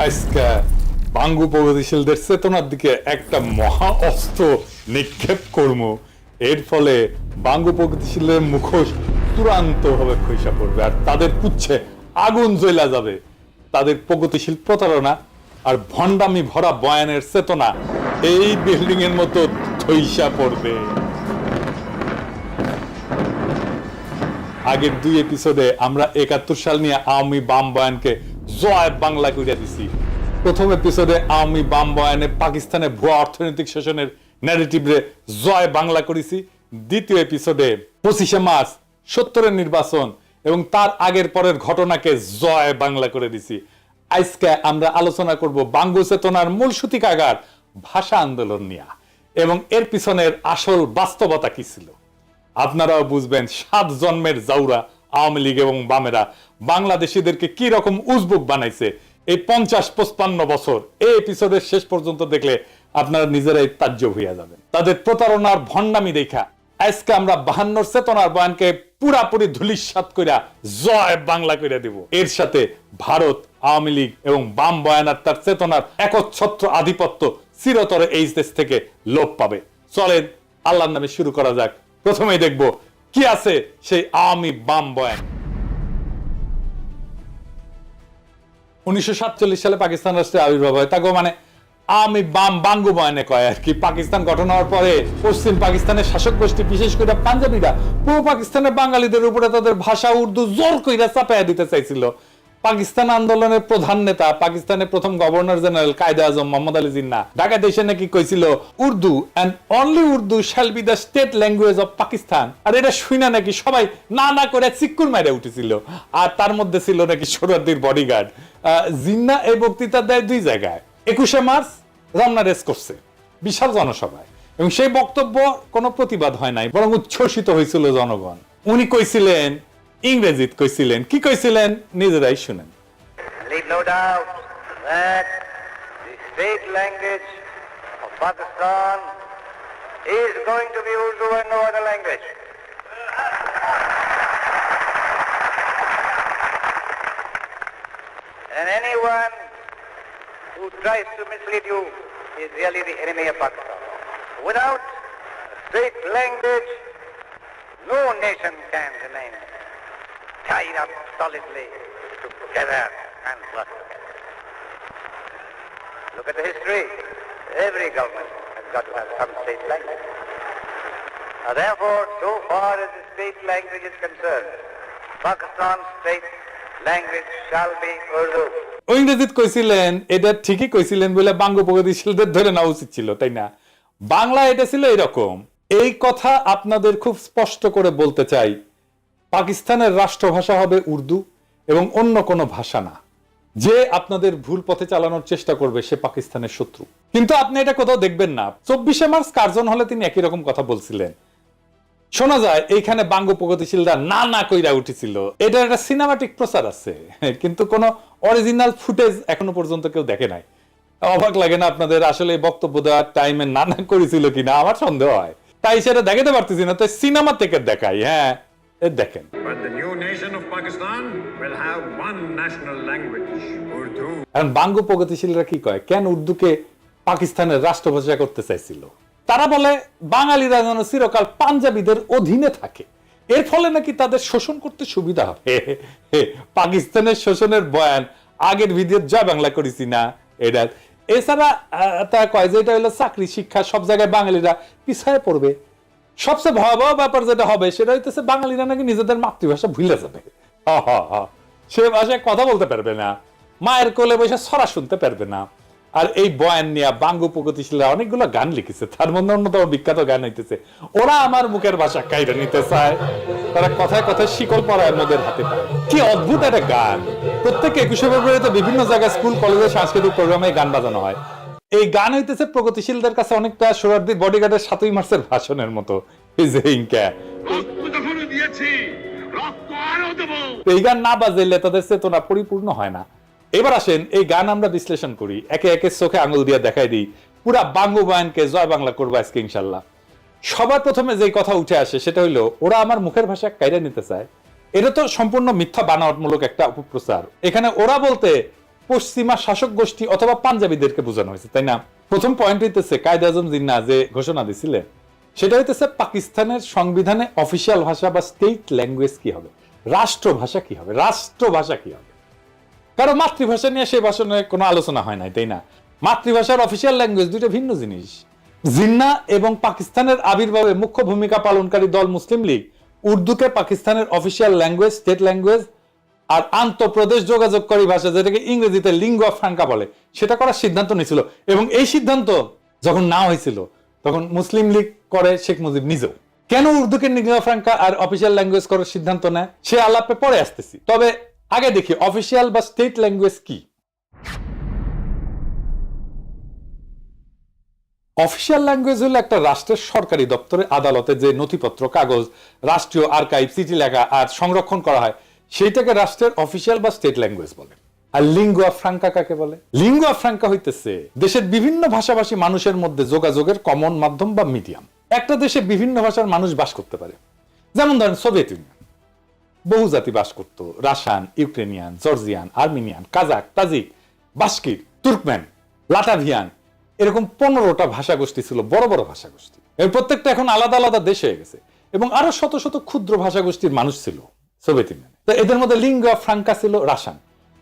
আজকে বাঙ্গু প্রগতিশীলদের চেতনার দিকে একটা মহা অস্ত্র নিক্ষেপ করবো। এর ফলে বাঙ্গু প্রগতিশীলের মুখোশ চূড়ান্ত ভাবে খসে পড়বে আর তাদের পুচ্ছে আগুন জ্বলা যাবে। তাদের প্রগতিশীল প্রতারণা আর ভণ্ডামি ভরা বয়ানের চেতনা এই বিল্ডিং এর মতো ধইসা পড়বে। আগের 2 এপিসোডে আমরা 71 সাল নিয়ে আওয়ামী বাম বয়ানকে জয় বাংলা কইরা দিছি। প্রথম এপিসোডে আওয়ামী বাম বয়ানে পাকিস্তানে ভুয়া অর্থনৈতিক শোষণের ন্যারেটিভে জয় বাংলা করেছি। দ্বিতীয় এপিসোডে 25শে মার্চ 70-এর নির্বাচন এবং তার আগের পরের ঘটনাকে জয় বাংলা করে দিছি। আজকে আমরা আলোচনা করব বাঙ্গু চেতনার মূল সূতিকাগার ভাষা আন্দোলন নিয়ে এবং এর পিছনের আসল বাস্তবতা কি ছিল। আপনারাও বুঝবেন 7 জন্মের জাউরা আওয়ামী লীগ এবং বামেরা বাংলাদেশিদেরকে কি রকম উজবুক বানাইছে এই 50-55 বছর। এই এপিসোডের শেষ পর্যন্ত দেখলে আপনারা নিজেরাই তাজ্জব হইয়া যাবেন। তাদের প্রতারণার ভণ্ডামি দেখা আজকে আমরা 52 চেতনার বয়ানকে পুরাপুরি ধূলিসাৎ কইরা জয় বাংলা কইরা দেব। এর সাথে ভারত, আওয়ামী লীগ এবং বাম বয়ান আর তার চেতনার একচ্ছত্র আধিপত্য চিরতরে এই দেশ থেকে লোপ পাবে। চলেন আল্লাহর নামে শুরু করা যাক। প্রথমেই দেখব কি আছে সেই আওয়ামী বাম বয়ান। 1947 সালে পাকিস্তান রাষ্ট্রের আবির্ভাব হয়। তাকে মানে আওয়ামী বাম বাঙ্গু বয়ানে কয় আর কি। পাকিস্তান গঠন হওয়ার পরে পশ্চিম পাকিস্তানের শাসক গোষ্ঠী বিশেষ করে পাঞ্জাবিরা পূর্ব পাকিস্তানের বাঙালিদের উপরে তাদের ভাষা উর্দু জোর কইরা চাপাইয়া দিতে চাইছিল। পাকিস্তান আন্দোলনের প্রধান নেতা পাকিস্তানের প্রথম গভর্নর জেনারেল কায়েদে আজম মোহাম্মদ আলী জিন্নাহ ঢাকাতে এসে নাকি কইছিল Urdu and only Urdu shall be the state language of Pakistan. আর এটা শুনে নাকি সবাই না না করে চিক্কুর মাইরে উঠেছিল। আর তার মধ্যে ছিল নাকি সোহরাওয়ার্দীর বডিগার্ড। জিন্নাহ এই বক্তৃতা দেয় 2 জায়গায়। 21শে মার্চ রমনা রেস করছে বিশাল জনসভায় এবং সেই বক্তব্য কোনো প্রতিবাদ হয় নাই, বরং উচ্ছ্বসিত হয়েছিল জনগণ। উনি কইছিলেন ইংরেজিত কইছিলেন। কি কইছিলেন নিজেরাই শুনেন। Leave no doubt that the state language of Pakistan is going to be Urdu and no other language. And anyone who tries to mislead you is really the enemy of Pakistan. Without a state language, no nation can remain tied up solidly together and prosper. Look at the history. Every government has got to have some state language. Therefore, so far as the state language is concerned, Pakistan's state language shall be Urdu. ইংরেজিত কইছিলেন, এটা ঠিকই কইছিলেন বলে বাঙ্গু প্রগতিশীলদের ধরে নেওয়া উচিত ছিল, তাই না? বাংলা এটা ছিল এরকম। এই কথা আপনাদের খুব স্পষ্ট করে বলতে চাই, পাকিস্তানের রাষ্ট্রভাষা হবে উর্দু এবং অন্য কোনো ভাষা না। যে আপনাদের ভুল পথে চালানোর চেষ্টা করবে সে পাকিস্তানের শত্রু। কিন্তু আপনি এটা কোথাও দেখবেন না। 24শে মার্চ কার্জন হলে তিনি একই রকম কথা বলছিলেন। শোনা যায় এইখানে বাঙ্গু প্রগতিশীলরা না না কইরা উঠেছিল। এটা একটা সিনেমাটিক প্রচার আছে, কিন্তু কোনো অরিজিনাল ফুটেজ এখনো পর্যন্ত কেউ দেখে নাই। অবাক লাগে না আপনাদের? আসলে বক্তব্য দেওয়ার টাইমে না না করেছিল কিনা আমার সন্দেহ হয়, তাই সেটা দেখাতে পারতেছি না। তো সিনেমা থেকে দেখাই। হ্যাঁ, দেখেন। But the new nation of Pakistan will have one national language, Urdu. এখন বাঙ্গু প্রগতিশীলরা কি কয়, কেন উর্দুকে পাকিস্তানের রাষ্ট্রভাষা করতে চাইছিল? তারা বলে বাঙালিরা যেন চিরকাল পাঞ্জাবিদের অধীনে থাকে, এর ফলে নাকি তাদের শোষণ করতে সুবিধা হবে। পাকিস্তানের শোষণের বয়ান আগের ভিডিও জয় বাংলা করেছি না এটা। এছাড়া তারা কয় যে এটা হলো চাকরি শিক্ষা সব জায়গায় বাঙালিরা পিছায় পড়বে। সবচেয়ে ভয়াবহ ব্যাপার যেটা হবে সেটা হইতেছে বাঙালিরা নাকি নিজেদের মাতৃভাষা ভুলে যাবে। সে ভাষায় কথা বলতে পারবে না, মায়ের কোলে বসে ছড়া শুনতে পারবে না। আর এই বয়ান নিয়ে বাঙ্গু প্রগতিশীলরা অনেকগুলো গান লিখেছে। তার মধ্যে অন্যতম বিখ্যাত গান হইতেছে ওরা আমার মুখের ভাষা কাইরা নিতে চায়, তারা কথায় কথায় শিকল পরায় মোদের হাতে পায়। কি অদ্ভুত একটা গান। প্রত্যেক 21শে ফেব্রুয়ারিতে বিভিন্ন জায়গায় স্কুল কলেজে সাংস্কৃতিক প্রোগ্রামে গান বাজানো হয়। এই গান হইতেছে প্রগতিশীলদের কাছে অনেকটা সোহরাওয়ার্দীর বডিগার্ডের 7ই মার্চের ভাষণের মতো। এই গান না বাজাইলে তাদের চেতনা পরিপূর্ণ হয় না। এবার আসেন এই গান আমরা বিশ্লেষণ করি, একে একে চোখে আঙুল দিয়ে দেখাই দিই। পুরা বাঙ্গু বয়ানকে জয় বাংলা করবো আজকে ইনশাল্লাহ। সবার প্রথমে যে কথা উঠে আসে সেটা হইলো ওরা আমার মুখের ভাষা কাইরা নিতে চায়। এটা তো সম্পূর্ণ মিথ্যা বানাওয়াটমূলক একটা অপপ্রচার। এখানে ওরা বলতে পশ্চিমা শাসক গোষ্ঠী অথবা পাঞ্জাবিদেরকে বোঝানো হয়েছে, তাই না? প্রথম পয়েন্ট হইতেছে কায়েদ আজম জিন্নাহ যে ঘোষণা দিছিলেন সেটা হইতেছে পাকিস্তানের সংবিধানে অফিসিয়াল ভাষা বা স্টেট ল্যাঙ্গুয়েজ কি হবে, রাষ্ট্রভাষা কি হবে, রাষ্ট্রভাষা কি হবে। কারো মাতৃভাষা নিয়ে সেই ভাষণে কোনো আলোচনা হয় নাই, তাই না? মাতৃভাষার অফিসিয়াল ল্যাঙ্গুয়েজ দুইটা ভিন্ন জিনিস। জিন্নাহ এবং পাকিস্তানের আবির্ভাবে মুখ্য ভূমিকা পালনকারী দল মুসলিম লীগ উর্দুকে পাকিস্তানের অফিসিয়াল ল্যাঙ্গুয়েজ, স্টেট ল্যাঙ্গুয়েজ আর আন্তঃপ্রদেশ যোগাযোগকারী ভাষা যেটাকে ইংরেজিতে লিঙ্গুয়া ফ্রাঙ্কা বলে সেটা করার সিদ্ধান্ত নিয়েছিল। এবং এই সিদ্ধান্ত যখন না হয়েছিল তখন মুসলিম লীগ করে শেখ মুজিব নিজেও। কেন উর্দুকে লিঙ্গুয়া ফ্রাঙ্কা আর অফিসিয়াল ল্যাঙ্গুয়েজ করার সিদ্ধান্ত নেয় সে আলাপে পরে আসতেছি, তবে আগে দেখি অফিসিয়াল বা স্টেট ল্যাঙ্গুয়েজ কি। অফিসিয়াল ল্যাঙ্গুয়েজ হলো একটা রাষ্ট্রের সরকারি দপ্তরে, আদালতে যে নথিপত্র, কাগজ, রাষ্ট্রীয় আর্কাইভ, চিঠি লেখা আর সংরক্ষণ করা হয় সেইটাকে রাষ্ট্রের অফিসিয়াল বা স্টেট ল্যাঙ্গুয়েজ বলে। আর লিঙ্গুয়া ফ্রাঙ্কা কাকে বলে? লিঙ্গুয়া ফ্রাঙ্কা হইতেছে দেশের বিভিন্ন ভাষাভাষী মানুষের মধ্যে যোগাযোগের কমন মাধ্যম বা মিডিয়াম। একটা দেশে বিভিন্ন ভাষার মানুষ বাস করতে পারে, যেমন ধরেন সোভিয়েত ইউনিয়ন, বহু জাতি বাস করত, Russian, Ukrainian, Georgian, Armenian, Kazakh, Tajik, Bashkir, Turkmen, Latvian, এরকম 15টা ভাষা গোষ্ঠী ছিল, বড় বড় ভাষা গোষ্ঠী। এর প্রত্যেকটা এখন আলাদা আলাদা দেশ হয়ে গেছে এবং আরো শত শত ক্ষুদ্র ভাষা গোষ্ঠীর মানুষ ছিল সোভিয়েত ইউনিয়নে। তো এদের মধ্যে লিঙ্গুয়া ফ্রাঙ্কা ছিল রাশিয়ান,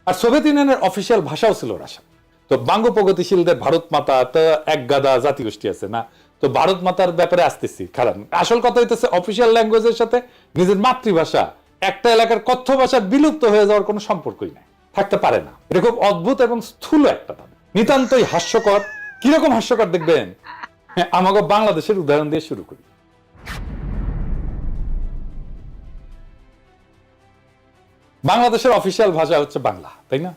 আর সোভিয়েত ইউনিয়নের অফিসিয়াল ভাষাও ছিল রাশিয়ান। তো বাঙ্গ প্রগতিশীলদের ভারত মাতা তো এক গাদা জাতিগোষ্ঠী আছে না, তো ভারত মাতার ব্যাপারে আসতেছি। কারণ আসল কথা হইতেছে অফিসিয়াল ল্যাঙ্গুয়েজের সাথে নিজের মাতৃভাষা, একটা এলাকার কথ্য ভাষা বিলুপ্ত হয়ে যাওয়ার কোনো সম্পর্কই নাই, থাকতে পারে না। এটা খুব অদ্ভুত এবং স্থূল একটা দাবি, নিতান্তই হাস্যকর। কিরকম হাস্যকর দেখবেন, আমাকে বাংলাদেশের উদাহরণ দিয়ে শুরু করি। বাংলাদেশের অফিসিয়াল ভাষা হচ্ছে বাংলা, তাই না?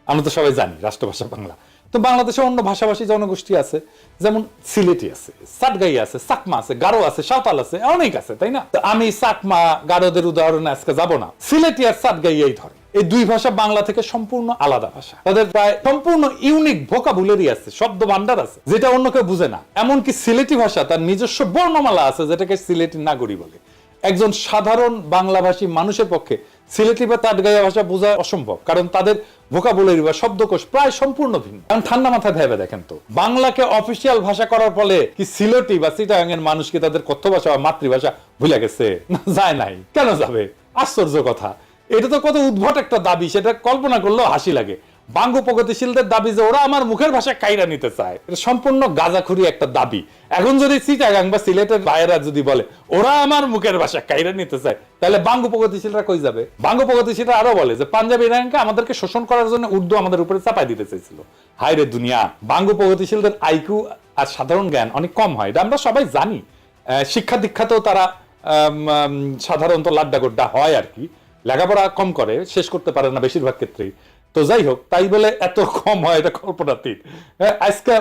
আমরা তো সবাই জানি রাষ্ট্রভাষা বাংলা। তো বাংলাদেশে অন্য ভাষাভাষী জনগোষ্ঠী আছে, যেমন সিলেটি আছে, সাতগাই আছে, চাকমা আছে, গারো আছে, সাঁওতাল আছে, অনেক আছে, তাই না? আমি চাকমা গারোদের উদাহরণে আজকে যাব না, সিলেটি আর সাতগাই ধরে। এই দুই ভাষা বাংলা থেকে সম্পূর্ণ আলাদা ভাষা, তাদের প্রায় সম্পূর্ণ ইউনিক ভোকাবুলারি আছে, শব্দ ভান্ডার আছে যেটা অন্য কেউ বুঝে না। এমনকি সিলেটি ভাষা তার নিজস্ব বর্ণমালা আছে যেটাকে সিলেটি নাগরী বলে। একজন সাধারণ বাংলাভাষী মানুষের পক্ষে সিলেটি বা তাটগাইয়া ভাষা বোঝা অসম্ভব, কারণ তাদের ভোকাবুলারি বা শব্দকোষ প্রায় সম্পূর্ণ ভিন্ন। কারণ ঠান্ডা মাথায় ভেবে দেখেন তো, বাংলাকে অফিসিয়াল ভাষা করার ফলে কি সিলেটি বা চিটাগাং এর মানুষ কি তাদের কথ্য ভাষা বা মাতৃভাষা ভুলে গেছে? না, যায় নাই। কেন যাবে? আশ্চর্য কথা। এটা তো কত উদ্ভট একটা দাবি, সেটা কল্পনা করলেও হাসি লাগে। বাঙ্গ প্রগতিশীলদের দাবি যে ওরা আমার মুখের ভাষা কাইরা নিতে চায়, এটা সম্পূর্ণ গাঁজাখুরি একটা দাবি। এখন যদি চিটাগাং বা সিলেটের ভাইয়েরা যদি বলে ওরা আমার মুখের ভাষা কাইরা নিতে চায়, তাহলে বাঙ্গ প্রগতিশীলরা কই যাবে? বাঙ্গ প্রগতিশীলরা আরো বলে যে পাঞ্জাবি ইরানকে আমাদেরকে শোষণ করার জন্য উর্দু আমাদের উপরে চাপাই দিতে চাইছিল। হায় রে দুনিয়া! বাঙ্গ প্রগতিশীলদের আইকিউ আর সাধারণ জ্ঞান অনেক কম হয়, এটা আমরা সবাই জানি। শিক্ষা দীক্ষাতেও তারা সাধারণত লাড্ডা গোড্ডা হয় আর কি, লেখাপড়া কম করে, শেষ করতে পারে না বেশিরভাগ ক্ষেত্রেই। তো যাই হোক, তাই বলে এত কম হয় এটা কল্পনাতীত। আজকে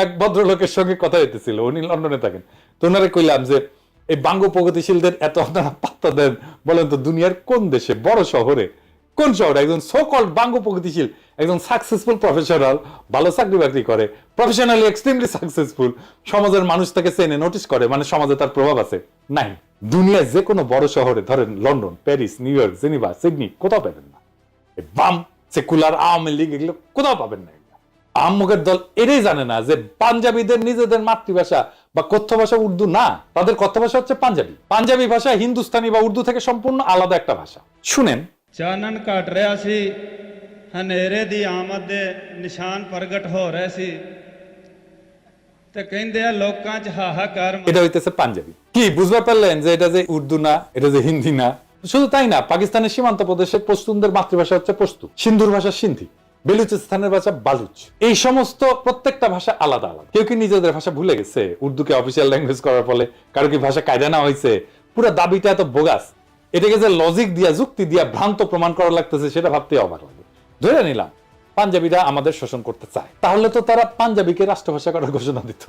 এক ভদ্রলোকের সঙ্গে কথা হইতেছিল, উনি লন্ডনে থাকেন। তো ওনারে কইলাম যে এই বাঙ্গ প্রগতিশীলদের এত আপনারা পাত্তা দেন, বলেন তো দুনিয়ার কোন দেশে, বড় শহরে, কোন শহরে একজন সো কল্ড বাঙ্গ প্রগতিশীল, একজন সাকসেসফুল প্রফেশনাল, ভালো চাকরি বাকরি করে, প্রফেশনালি এক্সট্রিমলি সাকসেসফুল, সমাজের মানুষ তাকে চেনে, নোটিস করে, মানে সমাজে তার প্রভাব আছে? নাই। দুনিয়ায় যে কোনো বড় শহরে, ধরেন London, Paris, new York, Geneva, Sydney, কোথাও পাবেন না। বাম সেকুলার আওয়ামী লীগ এগুলো কোথাও পাবেন না। আহম্মকের দল এটাই জানে না যে পাঞ্জাবিদের নিজেদের মাতৃভাষা বা কথ্য ভাষা উর্দু না, তাদের কথ্য ভাষা হচ্ছে পাঞ্জাবি। পাঞ্জাবি ভাষা হিন্দুস্তানি বা উর্দু থেকে সম্পূর্ণ আলাদা একটা ভাষা। শুনেন, ਚਾਨਣ ਘਟ ਰਿਹਾ ਸੀ, ਹਨੇਰੇ ਦੀ ਆਮਦ ਦੇ ਨਿਸ਼ਾਨ ਪ੍ਰਗਟ ਹੋ ਰਹੇ ਸੀ ਤੇ ਕਹਿੰਦੇ ਆ ਲੋਕਾਂ 'ਚ ਹਾਹਾਕਾਰ। এটা হইতেছে পাঞ্জাবি। কি বুঝতে পারলেন যে এটা যে উর্দু না, এটা যে হিন্দি না? শুধু তাই না, পাকিস্তানের সীমান্ত প্রদেশের পশতুনদের মাতৃভাষা হচ্ছে পশতু, সিন্ধুর ভাষা সিন্ধি, বেলুচিস্তানের ভাষা বালুচ। এই সমস্ত প্রত্যেকটা ভাষা আলাদা আলাদা। কেউ কি নিজেদের ভাষা ভুলে গেছে উর্দুকে অফিসিয়াল ল্যাঙ্গুয়েজ করার ফলে? কারো কি ভাষা কায়দা না হয়েছে? পুরো দাবিটা এত বোগাস, এটাকে যে লজিক দিয়া, যুক্তি দিয়া ভ্রান্ত প্রমাণ করা লাগতেছে সেটা ভাবতে অবাক লাগে। ধরে নিলাম পাঞ্জাবিরা আমাদের শোষণ করতে চায়, তাহলে তো তারা পাঞ্জাবিকে রাষ্ট্রভাষা করার ঘোষণা দিত,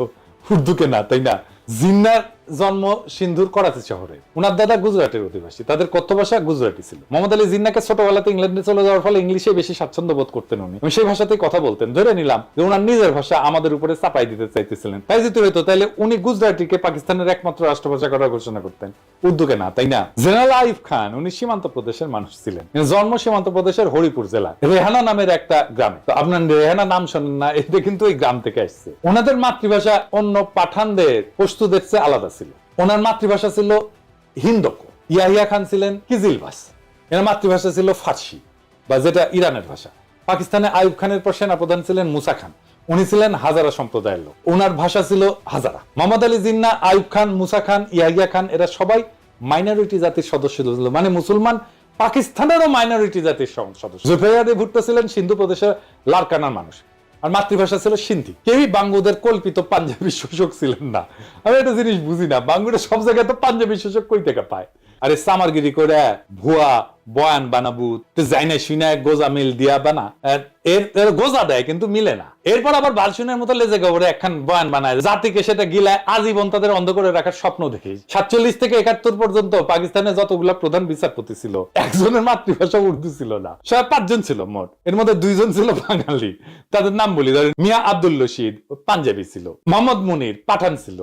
উর্দুকে না, তাই না? জিন্নার জন্ম সিন্ধুর করাচি শহরে। ওনার দাদা গুজরাটের অধিবাসী, তাদের কথ্য ভাষা গুজরাটি ছিল। মোহাম্মদ আলী জিন্নাকে ছোটবেলাতে ইংল্যান্ডে চলে যাওয়ার ফলে ইংলিশে বেশি স্বাচ্ছন্দ্য বোধ করতেন উনি, সেই ভাষাতেই কথা বলতেন। ধরে নিলাম যে ওনার নিজের ভাষা আমাদের উপরে চাপাই দিতে চাইতেছিলেন। তাই যদি হইতো তাহলে উনি গুজরাটিকে পাকিস্তানের একমাত্র রাষ্ট্রভাষা করার ঘোষণা করতেন, উর্দুকে না, তাই না? জেনারেল আইয়ুব খান উনি সীমান্ত প্রদেশের মানুষ ছিলেন, জন্ম সীমান্ত প্রদেশের হরিপুর জেলা রেহানা নামের একটা গ্রামে। তো আপনার রেহানা নাম শোনেন না, এটা কিন্তু ওই গ্রাম থেকে আসছে। ওনাদের মাতৃভাষা অন্য পাঠানদের পশতুদের চেয়ে আলাদা ছিল। ওনার মাতৃভাষা ছিল হিন্দকো। ইয়াহিয়া খান ছিলেন কিজিলবাস, এর মাতৃভাষা ছিল ফার্সি বা যেটা ইরানের ভাষা। পাকিস্তানে আইয়ুব খানের পর সেনাপ্রধান ছিলেন মুসা খান, উনি ছিলেন হাজারা সম্প্রদায়ের লোক, ওনার ভাষা ছিল হাজারা। মোহাম্মদ আলী জিন্নাহ, আইয়ুব খান, মুসা খান, ইয়াহিয়া খান এরা সবাই মাইনরিটি জাতির সদস্য ছিল, মানে মুসলমান পাকিস্তানেরও মাইনরিটি জাতির সদস্য। জুলফিকার আলী ভুট্টো ছিলেন সিন্ধু প্রদেশের লারকানার মানুষ, আর মাতৃভাষা ছিল সিন্ধি। কেউই বাঙ্গুদের কল্পিত পাঞ্জাবি শোষক ছিলেন না। আমি একটা জিনিস বুঝি না, বাঙ্গুরা সব জায়গায় তো পাঞ্জাবি শোষক কই থেকে পায়? আরে সামারগিরি করে ভুয়া বয়ান বানাবু জাইনা শুনে গোজা মিল দিয়া বানা, এর গোজা দেয় কিন্তু মিলে না। এরপর আবার বালসুনের মতো লেজে গবরে একখান বয়ান বানায়, জাতিকে সেটা গিলায় আজীবন তাদের অন্ধ করে রাখার স্বপ্ন দেখি। 47 থেকে 71 পর্যন্ত পাকিস্তানে যতগুলা প্রধান বিচারপতি ছিল, একজনের মাতৃভাষা উর্দু ছিল না। সব 5 জন ছিল মোট, এর মধ্যে 2 জন ছিল বাঙালি। তাদের নাম বলি, ধরেন মিয়া আব্দুল রশিদ পাঞ্জাবি ছিল, মোহাম্মদ মুনির পাঠান ছিল,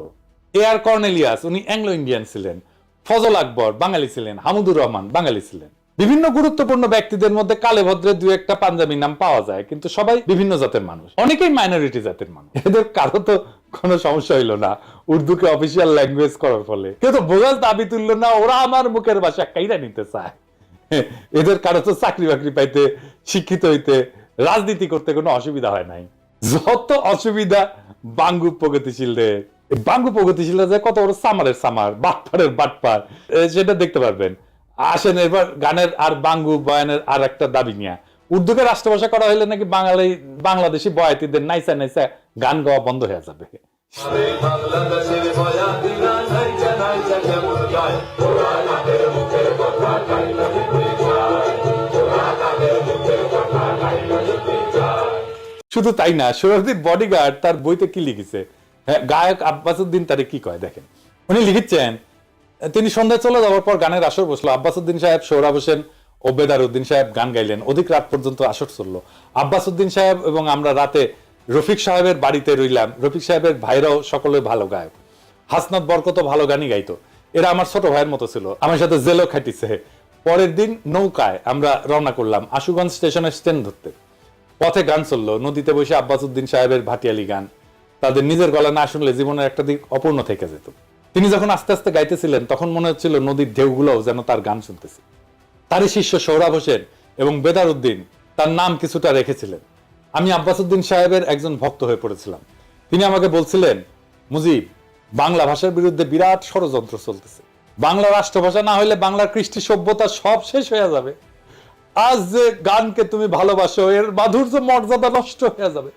এআর কর্নেলিয়াস উনি অ্যাংলো ইন্ডিয়ান ছিলেন, ফজল আকবর বাঙালি ছিলেন, হামুদুর রহমান বাঙালি ছিলেন। বিভিন্ন গুরুত্বপূর্ণ ব্যক্তিদের মধ্যে কালে ভদ্রে 2-1টা পাঞ্জাবি নাম পাওয়া যায়, কিন্তু সবাই বিভিন্ন জাতের মানুষ, অনেকেই মাইনরিটি জাতের মানুষ। এদের কারো তো কোনো সমস্যা হইলো না উর্দুকে অফিসিয়াল ল্যাঙ্গুয়েজ করার ফলে, কেউ তো বোঝার দাবি তুললো না, ওরা আমার মুখের ভাষা কাইরা নিতে চায়। এদের কারো তো চাকরি বাকরি পাইতে, শিক্ষিত হইতে, রাজনীতি করতে কোনো অসুবিধা হয় নাই। যত অসুবিধা বাঙ্গু প্রগতিশীলদের। বাঙ্গু প্রগতিশীলরা যে কত বড় সামারের সামার, বাটপারের বাটপার, সেটা দেখতে পারবেন। আসেন এবার গানের আর বাঙ্গু বয়ানের আর একটা দাবি নিয়ে। উর্দুকে রাষ্ট্রভাষা করা হলে নাকি বাংলাদেশি বয়াতিদের নাইসা নাইসা গান গাওয়া বন্ধ হয়ে যাবে। শুধু তাই না, সোহরাওয়ার্দীর বডিগার্ড তার বইতে কি লিখেছে, হ্যাঁ, গায়ক আব্বাসউদ্দিন তারে কি কয় দেখেন। উনি লিখেছেন, তিনি সন্ধ্যায় চলে যাওয়ার পর গানের আসর বসলো। আব্বাসউদ্দিন সাহেব, সোহরাব হোসেন ও বেদারউদ্দিন সাহেব গান গাইলেন। অধিক রাত পর্যন্ত আসর চললো। আব্বাসউদ্দিন সাহেব এবং আমরা রাতে রফিক সাহেবের বাড়িতে রইলাম। রফিক সাহেবের ভাইরাও সকলে ভালো গায়ক, হাসনাত বরকত ভালো গানই গাইতো। এরা আমার ছোট ভাইয়ের মতো ছিল, আমার সাথে জেলও খাটিছে। পরের দিন নৌকায় আমরা রওনা করলাম আশুগঞ্জ স্টেশনের স্ট্যান্ড ধরতে। পথে গান চললো, নদীতে বসে আব্বাসউদ্দিন সাহেবের ভাটিয়ালি গান। তাদের নিজের গলা না শুনলে জীবনের একটা দিক অপূর্ণ থেকে যেত। তিনি যখন আস্তে আস্তে গাইতেছিলেন তখন মনে হচ্ছিল নদীর ঢেউগুলোও যেন তার গান শুনতেছে। তারই শিষ্য সোহরাব হোসেন এবং বেদারউদ্দিন তার নাম কিছুটা রেখেছিলেন। আমি আব্বাসউদ্দিন সাহেবের একজন ভক্ত হয়ে পড়েছিলাম। তিনি আমাকে বলছিলেন, মুজিব, বাংলা ভাষার বিরুদ্ধে বিরাট ষড়যন্ত্র চলতেছে। বাংলা রাষ্ট্রভাষা না হলে বাংলার কৃষ্টি সভ্যতা সব শেষ হয়ে যাবে। আজ যে গানকে তুমি ভালোবাসো এর মাধুর্য মর্যাদা নষ্ট হয়ে যাবে।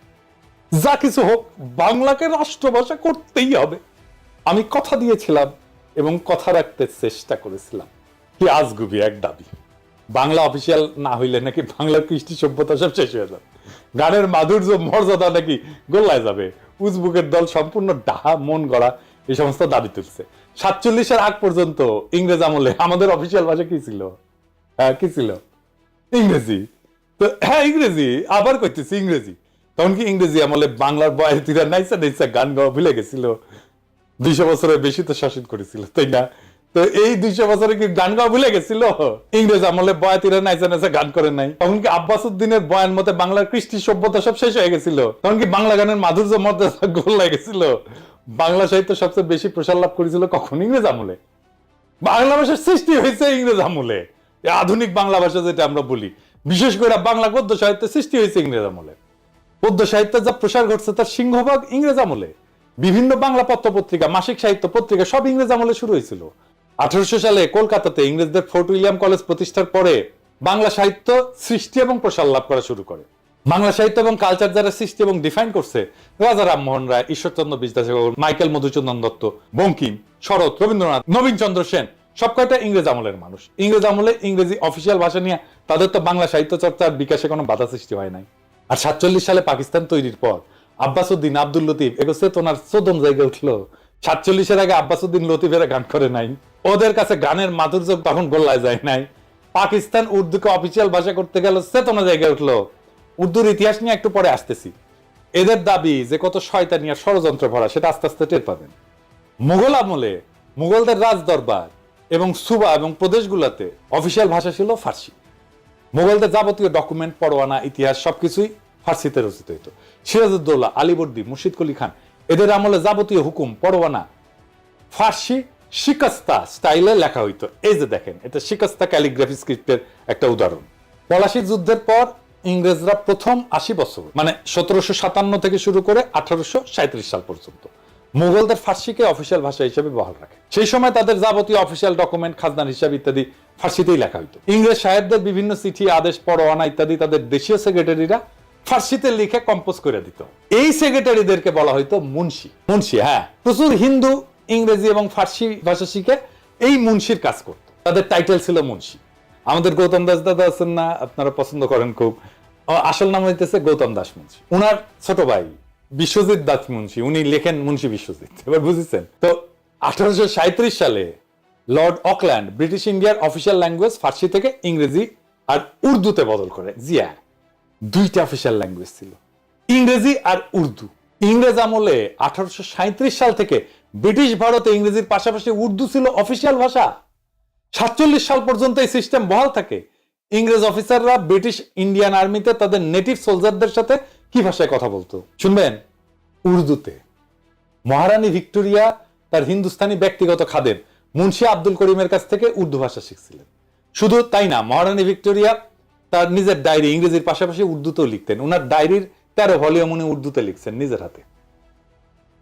যা কিছু হোক, বাংলাকে রাষ্ট্রভাষা করতেই হবে। আমি কথা দিয়েছিলাম এবং কথা রাখতে চেষ্টা করেছিলাম। কি আজগুবি এক দাবি! বাংলা অফিসিয়াল না হইলে নাকি বাংলার কৃষ্টি সভ্যতা সব শেষ হয়ে যাবে, গানের মাধুর্য মর্যাদা নাকি গোল্লায় যাবে। উজবুকের দল সম্পূর্ণ ডাহা মন গড়া এই সমস্ত দাবি তুলছে। 47-এর আগ পর্যন্ত ইংরেজ আমলে আমাদের অফিসিয়াল ভাষা কি ছিল? হ্যাঁ, কি ছিল? ইংরেজি। তো হ্যাঁ, ইংরেজি, আবার কইতেছি ইংরেজি। তখন কি ইংরেজি আমলে বাংলার বয়াতিরা নাইসা নাইসা গান গাওয়া ভুলে গেছিল? 200 বছরের বেশি তো শাসন করেছিল, তাই না? তো এই 200 বছরে কি গান গাওয়া ভুলে গেছিল? ইংরেজ আমলে বয়াতিরা নাইসা নাইসা গান করে নাই? তখন কি আব্বাসউদ্দিনের বয়ান মতে বাংলার কৃষ্টি সভ্যতা সব শেষ হয়ে গেছিল? তখন কি বাংলা গানের মাধুর্য মর্যাদা গোল্লায় গেছিল? বাংলা সাহিত্য সবচেয়ে বেশি প্রসার লাভ করেছিল কখন? ইংরেজ আমলে। বাংলা ভাষার সৃষ্টি হয়েছে ইংরেজ আমলে। আধুনিক বাংলা ভাষা যেটা আমরা বলি, বিশেষ করে বাংলা গদ্য সাহিত্যের সৃষ্টি হয়েছে ইংরেজ আমলে। পদ্য সাহিত্যের যা প্রসার ঘটছে তার সিংহভাগ ইংরেজ আমলে। বিভিন্ন বাংলা পত্র পত্রিকা, মাসিক সাহিত্য পত্রিকা সব ইংরেজ আমলে শুরু হয়েছিল। 1800 সালে কলকাতাতে ইংরেজদের ফোর্ট উইলিয়াম কলেজ প্রতিষ্ঠার পরে বাংলা সাহিত্য সৃষ্টি এবং প্রসার লাভ করা শুরু করে। বাংলা সাহিত্য এবং কালচার যারা সৃষ্টি এবং ডিফাইন করছে, রাজা রামমোহন রায়, ঈশ্বরচন্দ্র বিদ্যাসাগর, মাইকেল মধুসূদন দত্ত, বঙ্কিম, শরৎ, রবীন্দ্রনাথ, নবীন চন্দ্র সেন, সব কয়টা ইংরেজ আমলের মানুষ। ইংরেজ আমলে ইংরেজি অফিসিয়াল ভাষা নিয়ে তাদের তো বাংলা সাহিত্য চর্চার বিকাশে কোনো বাধা সৃষ্টি হয় নাই। আর 47 সালে পাকিস্তান তৈরির পর আব্বাসউদ্দিন, আব্দুল লতিফ এগো চেতনার চোদন জায়গায় উঠলো। 47-এর আগে আব্বাসউদ্দিন লতিফেরা গান করে নাই, ওদের কাছে গানের মাধুর্য তখন গোল্লায় যায় নাই। পাকিস্তান উর্দুকে অফিসিয়াল ভাষা করতে গেল, চেতনা জায়গায় উঠলো। উর্দুর ইতিহাস নিয়ে একটু পরে আসতেছি। এদের দাবি যে কত শয়তানি আর ষড়যন্ত্র ভরা, সেটা আস্তে আস্তে টের পাবেন। মুঘল আমলে মুঘলদের রাজ দরবার এবং সুবা এবং প্রদেশগুলোতে অফিসিয়াল ভাষা ছিল ফার্সি। মুঘলদের যাবতীয় ডকুমেন্ট, পরোয়ানা, ইতিহাস সবকিছুই ফার্সিতে রচিত হইত। সিরাজউদ্দৌলা, আলীবর্দী, মুর্শিদ কুলি খান, এদের আমলে যাবতীয় হুকুম, পরোয়ানা ফার্সি শিকাস্তা স্টাইলে লেখা হইতো। এই যে দেখেন, এটা শিকাস্তা ক্যালিগ্রাফি স্ক্রিপ্টের একটা উদাহরণ। পলাশির যুদ্ধের পর ইংরেজরা প্রথম 80 বছর, মানে 1757 থেকে শুরু করে 1837 সাল পর্যন্ত মুঘলদের ফার্সিকে অফিসিয়াল ভাষা হিসেবে বহাল রাখে। সেই সময় তাদের যাবতীয় অফিসিয়াল ডকুমেন্ট, খাজনার হিসাব ইত্যাদি ফার্সিতেই লেখা হইতো। ইংরেজ সাহেবদের বিভিন্ন চিঠি, আদেশ, পরোয়ানা ইত্যাদি তাদের দেশীয় সেক্রেটারিরা ফার্সিতে লিখে কম্পোজ করে দিত। এই সেক্রেটারিদেরকে বলা হইতো মুন্সি। মুন্সি, হ্যাঁ, প্রচুর হিন্দু ইংরেজি এবং ফার্সি ভাষা শিখে এই মুন্সির কাজ করত। তাদের টাইটেল ছিল মুন্সি। আমাদের গৌতম দাস দাদা আছেন না, আপনারা পছন্দ করেন খুব, আসল নাম হইতেছে গৌতম দাস মুন্সি। উনার ছোট ভাই বিশ্বজিৎ দাস মুন্সি, উনি লেখেন মুন্সি বিশ্বজিৎ। এবার বুঝেছেন তো? 1837 সালে লর্ড অকল্যান্ড ব্রিটিশ ইন্ডিয়ার অফিসিয়াল ল্যাঙ্গুয়েজ ফার্সি থেকে ইংরেজি আর উর্দুতে বদল করে। জিয়া, দুইটা অফিসিয়াল ল্যাঙ্গুয়েজ ছিল, ইংরেজি আর উর্দু। ইংরেজ আমলে 1837 সাল থেকে ব্রিটিশ ভারতে ইংরেজির পাশাপাশি উর্দু ছিল অফিসিয়াল ভাষা। 47 সাল পর্যন্ত এই সিস্টেম বহাল থাকে। ইংরেজ অফিসাররা ব্রিটিশ ইন্ডিয়ান আর্মিতে তাদের নেটিভ সোলজারদের সাথে কি ভাষায় কথা বলতো শুনবেন? উর্দুতে। মহারানী ভিক্টোরিয়া তার হিন্দুস্তানি ব্যক্তিগত খাদেম মুন্সি আব্দুল করিমের কাছ থেকে উর্দু ভাষা শিখছিলেন। শুধু তাই না, মহারানী ভিক্টোরিয়া তার নিজের ডায়েরি ইংরেজির পাশাপাশি উর্দুতেও লিখতেন। ওনার ডায়েরির 13 ভলিউম উনি উর্দুতে লিখছেন নিজের হাতে।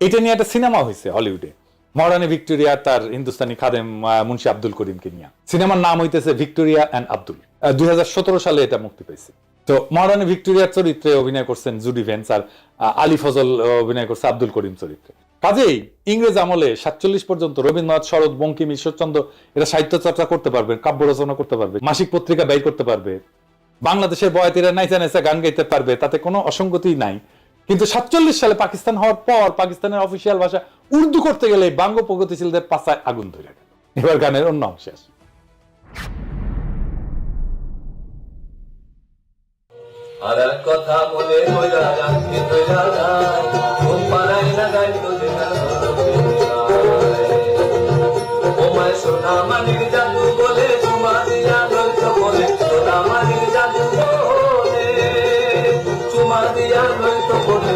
এটা নিয়ে একটা সিনেমা হয়েছে হলিউডে, মহারানী ভিক্টোরিয়া তার হিন্দুস্তানি খাদেম মুন্সি আব্দুল করিমকে নিয়ে। সিনেমার নাম হইতেছে ভিক্টোরিয়া অ্যান্ড আব্দুল। 2017 সালে এটা মুক্তি পেয়েছে। তো মহারানী ভিক্টোরিয়ার চরিত্রে অভিনয় করছেন জুডি ভেন্স, আর আলী ফজল অভিনয় করছে আব্দুল করিম চরিত্রে। কাজেই ইংরেজ আমলে 47 পর্যন্ত রবীন্দ্রনাথ, শরৎ, বঙ্কিম, ঈশ্বরচন্দ্র এরা সাহিত্য চর্চা করতে পারবে, কাব্য রচনা করতে পারবে, মাসিক পত্রিকা ব্যয় করতে পারবে, বাংলাদেশের বয়াতিরা নাইচা নাইচা গান গাইতে পারবে, তাতে কোনো অসঙ্গতি নাই। কিন্তু 47 সালে পাকিস্তান হওয়ার পর পাকিস্তানের অফিসিয়াল ভাষা উর্দু করতে গেলে বাঙ্গ প্রগতিশীলদের পাছায় আগুন ধরে গেল। এবার গানের অন্য অংশে আসি। আর এক কথা বলে কইরা রাখি কইরা যায় ঘুম পাড়াই না গাই তো দিনা ও মাই সোনা মানির জাদু বলে চুমা দিয়া লইত বলে সোনা মানির জাদু বলে চুমা দিয়া লইত বলে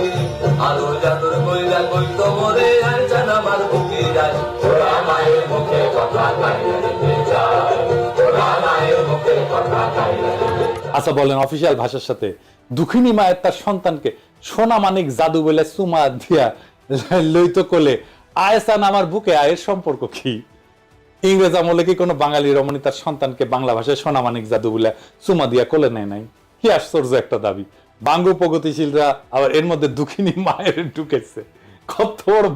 আরো জাদুর কইরা কইতো মরে আর জানা মার বুকে যায় ওরা মায়ের মুখে কথা কইতে যায় ওরা মায়ের মুখে কথা কইতে। আচ্ছা বলেন, অফিসিয়াল ভাষার সাথে দুঃখিনী মায়ের তার সন্তানকে সোনা মানিক জাদু বলে চুমা দিয়া লইত কোলে আয়সান আমার বুকে, আয়ের সম্পর্ক কি? ইংরেজ আমলে কি কোনো বাঙালি রমণী তার সন্তানকে বাংলা ভাষায় সোনা মানিক জাদু বলে চুমা দিয়া কোলে নেয় নাই? কি আশ্চর্য একটা দাবি। বাঙ্গ প্রগতিশীলরা আবার এর মধ্যে দুঃখিনী মায়ের ঢুকেছে। কত বড়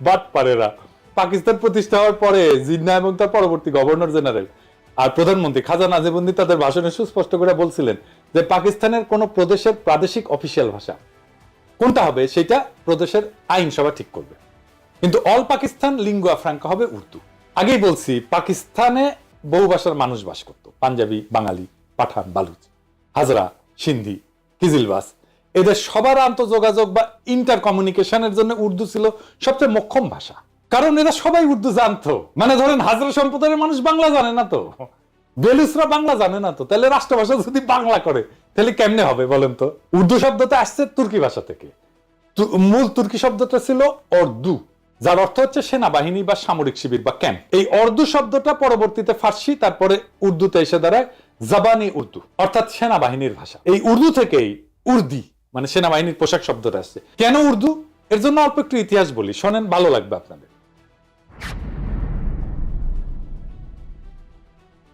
বাটপারেরা। পাকিস্তান প্রতিষ্ঠা হওয়ার পরে জিন্নাহ এবং তার পরবর্তী গভর্নর জেনারেল আর প্রধানমন্ত্রী খাজা নাজিবুদ্দিন তাদের ভাষণে সুস্পষ্ট করে বলছিলেন যে পাকিস্তানের কোন প্রদেশের প্রাদেশিক অফিসিয়াল ভাষা কোনটা হবে সেটা প্রদেশের আইনসভা ঠিক করবে, কিন্তু অল পাকিস্তান লিঙ্গুয়া ফ্রাঙ্কা হবে উর্দু। আগেই বলছি, পাকিস্তানে বহু ভাষার মানুষ বাস করত, পাঞ্জাবি, বাঙালি, পাঠান, বালুচ, হাজরা, সিন্ধি, কিজিলবাস। এদের সবার আন্তঃযোগাযোগ বা ইন্টার কমিউনিকেশনের জন্য উর্দু ছিল সবচেয়ে মোক্ষম ভাষা, কারণ এরা সবাই উর্দু জানতো। মানে ধরেন হাজরা সম্প্রদায়ের মানুষ বাংলা জানে না তো, বেলুচরা বাংলা জানে না তো, তাহলে রাষ্ট্রভাষা যদি বাংলা করে তাহলে কেমনে হবে বলেন তো? উর্দু শব্দটা আসছে তুর্কি ভাষা থেকে। মূল তুর্কি শব্দটা ছিল অর্দু, যার অর্থ হচ্ছে সেনাবাহিনী বা সামরিক শিবির বা ক্যাম্প। এই অর্দু শব্দটা পরবর্তীতে ফার্সি, তারপরে উর্দুতে এসে দাঁড়ায় জাবানি উর্দু, অর্থাৎ সেনাবাহিনীর ভাষা। এই উর্দু থেকেই উর্দি মানে সেনাবাহিনীর পোশাক শব্দটা আসছে। কেন উর্দু? এর জন্য অল্প একটু ইতিহাস বলি, শোনেন, ভালো লাগবে আপনাদের।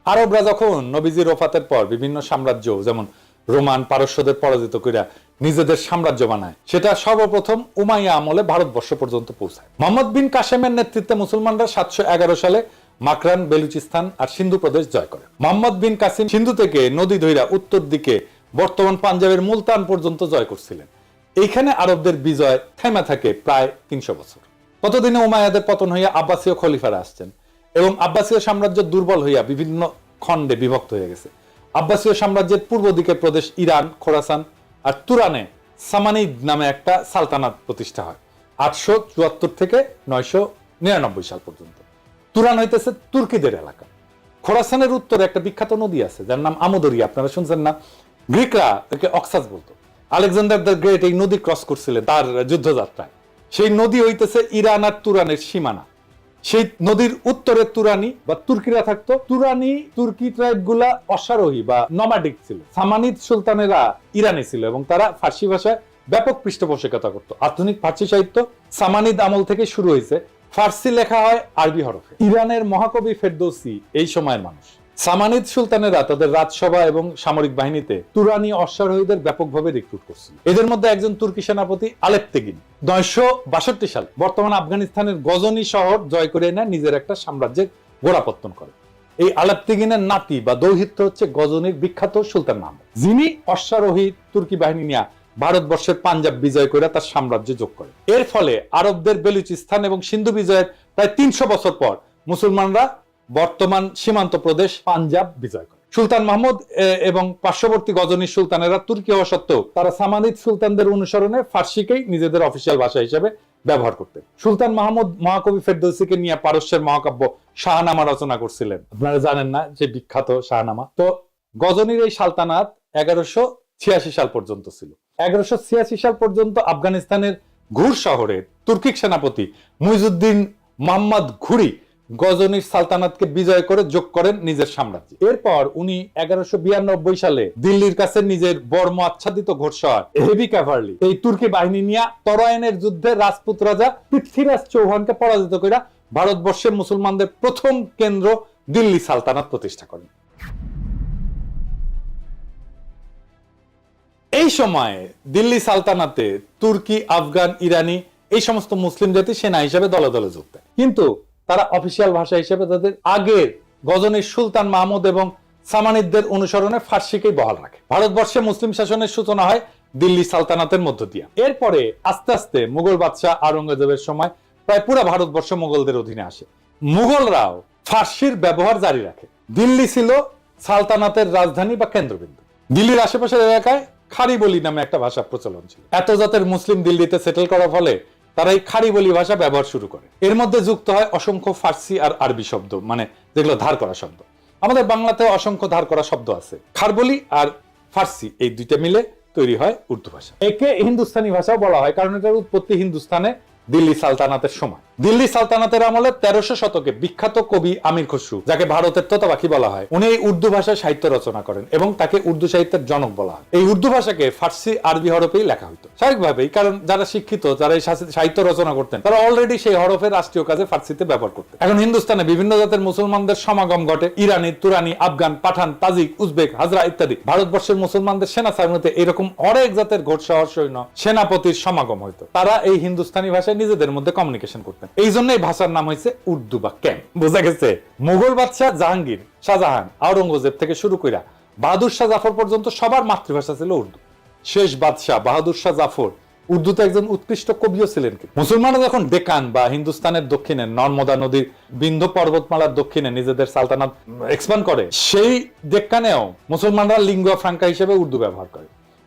আরবরা যখন নবীজির ওফাতের পর বিভিন্ন সাম্রাজ্য যেমন রোমান, পারস্যদের পরাজিত কইরা নিজেদের সাম্রাজ্য বানায়, সেটা সর্বপ্রথম উমাইয়া আমলে ভারতবর্ষ পর্যন্ত পৌঁছায়। মোহাম্মদ বিন কাসেমের নেতৃত্বে মুসলমানরা 711 সালে মাকরান, বেলুচিস্তান আর সিন্ধু প্রদেশ জয় করে। মোহাম্মদ বিন কাসিম সিন্ধু থেকে নদী ধইরা উত্তর দিকে বর্তমান পাঞ্জাবের মুলতান পর্যন্ত জয় করছিলেন। এইখানে আরবদের বিজয় থেমে থাকে প্রায় 300 বছর। ততদিনে উমাইয়াদের পতন হইয়া আব্বাসীয় খলিফারা আসছেন এবং আব্বাসীয় সাম্রাজ্য দুর্বল হইয়া বিভিন্ন খণ্ডে বিভক্ত হয়ে গেছে। আব্বাসীয় সাম্রাজ্যের পূর্ব দিকের প্রদেশ ইরান, খোরাসান আর তুরানে সামানিদ নামে একটা সালতানাত প্রতিষ্ঠা হয় 874 থেকে 999 সাল পর্যন্ত। তুরান হইতেছে তুর্কিদের এলাকা। খোরাসানের উত্তরে একটা বিখ্যাত নদী আছে যার নাম আমোদরিয়া, আপনারা শুনছেন না? গ্রিকরা একে অক্সাস বলতো। আলেকজান্ডার দ্য গ্রেট এই নদী ক্রস করছিলেন তার যুদ্ধযাত্রায়। সেই নদী হইতেছে ইরান আর তুরানের সীমানা। সেই নদীর উত্তরে তুরানি বা তুর্কিরা থাকতো। তুরানি তুর্কি ট্রাইব গুলা অশ্বারোহী বা নমাডিক ছিল। সামানিদ সুলতানেরা ইরানি ছিল এবং তারা ফার্সি ভাষায় ব্যাপক পৃষ্ঠপোষকতা করত। আধুনিক ফার্সি সাহিত্য সামানিদ আমল থেকে শুরু হয়েছে। ফার্সি লেখা হয় আরবি হরফে। ইরানের মহাকবি ফেরদৌসি এই সময়ের মানুষ। সামানিদ সুলতানেরা তাদের রাজসভা এবং সামরিক বাহিনীতে তুরানি অশ্বারোহীদের ব্যাপকভাবে রিক্রুট করছিল। এদের মধ্যে একজন তুর্কি সেনাপতি আলেপ্তেগিন 962 সাল বর্তমান আফগানিস্তানের গজনি শহর জয় করে এনে নিজের একটা সাম্রাজ্যের গোড়াপত্তন করে। এই আলেপ্তেগিনের নাতি বা দৌহিত্র হচ্ছে গজনির বিখ্যাত সুলতান মাহমুদ, যিনি অশ্বারোহী তুর্কি বাহিনী নিয়ে ভারতবর্ষের পাঞ্জাব বিজয় করে তার সাম্রাজ্য যোগ করে। এর ফলে আরবদের বেলুচিস্তান এবং সিন্ধু বিজয়ের প্রায় 300 বছর পর মুসলমানরা বর্তমান সীমান্ত প্রদেশ পাঞ্জাব বিজয় করে। সুলতান মাহমুদ এবং পার্শ্ববর্তী গজনী সুলতানেরা তুর্কি হওয়া সত্ত্বেও তারা সামানিদ সুলতানদের অনুসরণে ফার্সিকেই নিজেদের অফিসিয়াল ভাষা হিসেবে ব্যবহার করতেন। সুলতান মাহমুদ মহাকবি ফেরদৌসিকে নিয়ে পারস্যের মহাকাব্য শাহনামা রচনা করছিলেন। আপনারা জানেন না যে বিখ্যাত শাহনামা? তো গজনীর এই সালতানাত 1186 সাল পর্যন্ত ছিল। 1186 সাল পর্যন্ত আফগানিস্তানের ঘুর শহরে তুর্কিক সেনাপতি মুইজুদ্দিন মোহাম্মদ ঘুরি গজনির সালতানাতকে বিজয় করে যোগ করেন নিজের সাম্রাজ্যে। এরপর উনি 1192 সালে দিল্লির কাছে নিজের বর্ম আচ্ছাদিত ঘোড়সওয়ার হেভি ক্যাভারলি এই তুর্কি বাহিনী নিয়ে তরাইনের যুদ্ধে রাজপুত রাজা পৃথ্বীরাজ চৌহানকে পরাজিত করে ভারতবর্ষের মুসলমানদের প্রথম কেন্দ্র দিল্লি সালতানাত প্রতিষ্ঠা করেন। এই সময়ে দিল্লি সালতানাতে তুর্কি, আফগান, ইরানি এই সমস্ত মুসলিম জাতি সেনা হিসেবে দলে দলে যোগ দেয়, কিন্তু তারা অফিসিয়াল ভাষা হিসেবে তাদের আগের গজনীর সুলতান মাহমুদ এবং সামানিদদের অনুসরণে ফার্সিকেই বহাল রাখে। ভারতবর্ষে মুসলিম শাসনের সূচনা হয় দিল্লি সালতানাতের মধ্য দিয়ে। এরপরে আস্তে আস্তে মুঘল বাদশাহ আওরঙ্গজেবের সময় প্রায় পুরো ভারতবর্ষ মুঘলদের অধীনে আসে। মুঘলরাও ফার্সির ব্যবহার জারি রাখে। দিল্লি ছিল সালতানাতের রাজধানী বা কেন্দ্রবিন্দু। দিল্লির আশেপাশের এলাকায় খারি বলি নামে একটা ভাষা প্রচলন ছিল। এত জাতের মুসলিম দিল্লিতে সেটেল করার ফলে তারা এই খারি বলি ভাষা ব্যবহার শুরু করে। এর মধ্যে যুক্ত হয় অসংখ্য ফার্সি আর আরবি শব্দ, মানে যেগুলো ধার করা শব্দ। আমাদের বাংলাতেও অসংখ্য ধার করা শব্দ আছে। খারবলি আর ফার্সি এই দুইটা মিলে তৈরি হয় উর্দু ভাষা। একে হিন্দুস্তানি ভাষাও বলা হয়, কারণ এটার উৎপত্তি হিন্দুস্তানে দিল্লি সালতানাতের সময়। দিল্লি সালতানাতের আমলে 1300 শতকে বিখ্যাত কবি আমির খসরু, যাকে ভারতের তোতাপাখি বলা হয়, উনি এই উর্দু ভাষায় সাহিত্য রচনা করেন এবং তাকে উর্দু সাহিত্যের জনক বলা হয়। এই উর্দু ভাষাকে ফার্সি আরবি হরফেই লেখা হইতো স্বাভাবিকভাবেই, কারণ যারা শিক্ষিত, যারা এই সাহিত্য রচনা করতেন, তারা অলরেডি সেই হরফের রাষ্ট্রীয় কাজে ফার্সিতে ব্যবহার করতেন। এখন হিন্দুস্তানে বিভিন্ন জাতের মুসলমানদের সমাগম ঘটে। ইরানি, তুরানি, আফগান, পাঠান, তাজিক, উজবেক, হাজরা ইত্যাদি। ভারতবর্ষের মুসলমানদের সেনা সামরিতে এরকম অনেক জাতের ঘোড়সওয়ার সৈন্য সেনাপতির সমাগম হইতো। তারা এই হিন্দুস্তানি ভাষায় নিজেদের মধ্যে কমিউনিকেশন করতেন। এই জন্য এই ভাষার নাম হয়েছে উর্দু বা ক্যাম্প। বোঝা গেছে? মুঘল বাদশাহ জাহাঙ্গীর, শাহজাহান, আওরঙ্গজেব থেকে শুরু করে বাহাদুর শাহ জাফর পর্যন্ত সবার মাতৃভাষা ছিল উর্দু। শেষ বাদশাহ বাহাদুর শাহ জাফর উর্দুতে একজন উৎকৃষ্ট কবিও ছিলেন। মুসলমানরা যখন ডেকান বা হিন্দুস্তানের দক্ষিণে নর্মদা নদীর বিন্ধ্য পর্বতমালার দক্ষিণে নিজেদের সালতানাত এক্সপান্ড করে, সেই ডেক্কানেও মুসলমানরা লিঙ্গুয়া ফ্রাঙ্কা হিসেবে উর্দু ব্যবহার করে।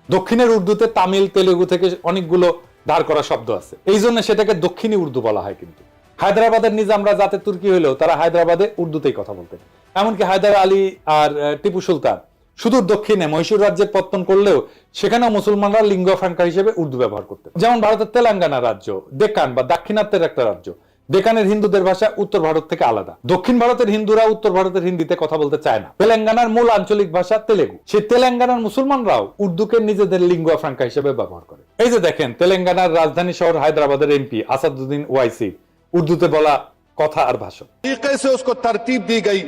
দক্ষিণের উর্দুতে তামিল, তেলেগু থেকে অনেকগুলো ধার করা শব্দ আছে, এই জন্য সেটাকে দক্ষিণী উর্দু বলা হয়। কিন্তু হায়দ্রাবাদের নিজামরা যাতে তুর্কি হইলেও তারা হায়দ্রাবাদে উর্দুতেই কথা বলতেন। এমনকি হায়দার আলী আর টিপু সুলতান সুদূর দক্ষিণে মহীশূর রাজ্যের পত্তন করলেও সেখানেও মুসলমানরা লিঙ্গুয়া ফ্রাঙ্কা হিসেবে উর্দু ব্যবহার করতেন। যেমন ভারতের তেলেঙ্গানা রাজ্য ডেকান বা দাক্ষিণাত্যের একটা রাজ্য। ডেকানের হিন্দুদের ভাষা উত্তর ভারত থেকে আলাদা। দক্ষিণ ভারতের হিন্দুরা উত্তর ভারতের হিন্দিতে কথা বলতে চায় না। তেলেঙ্গানার মূল আঞ্চলিক ভাষা তেলেগু। সেই তেলেঙ্গানার মুসলমানরাও উর্দুকে নিজেদের লিঙ্গুয়া ফ্রাঙ্কা হিসেবে ব্যবহার করে। এই যে দেখেন, তেলেঙ্গানার রাজধানী শহর হায়দ্রাবাদের এমপি আসাদুদ্দিন ওয়াইসি উর্দুতে বলা কথা আর ভাষণ। तरीके से उसको तरतीब दी गई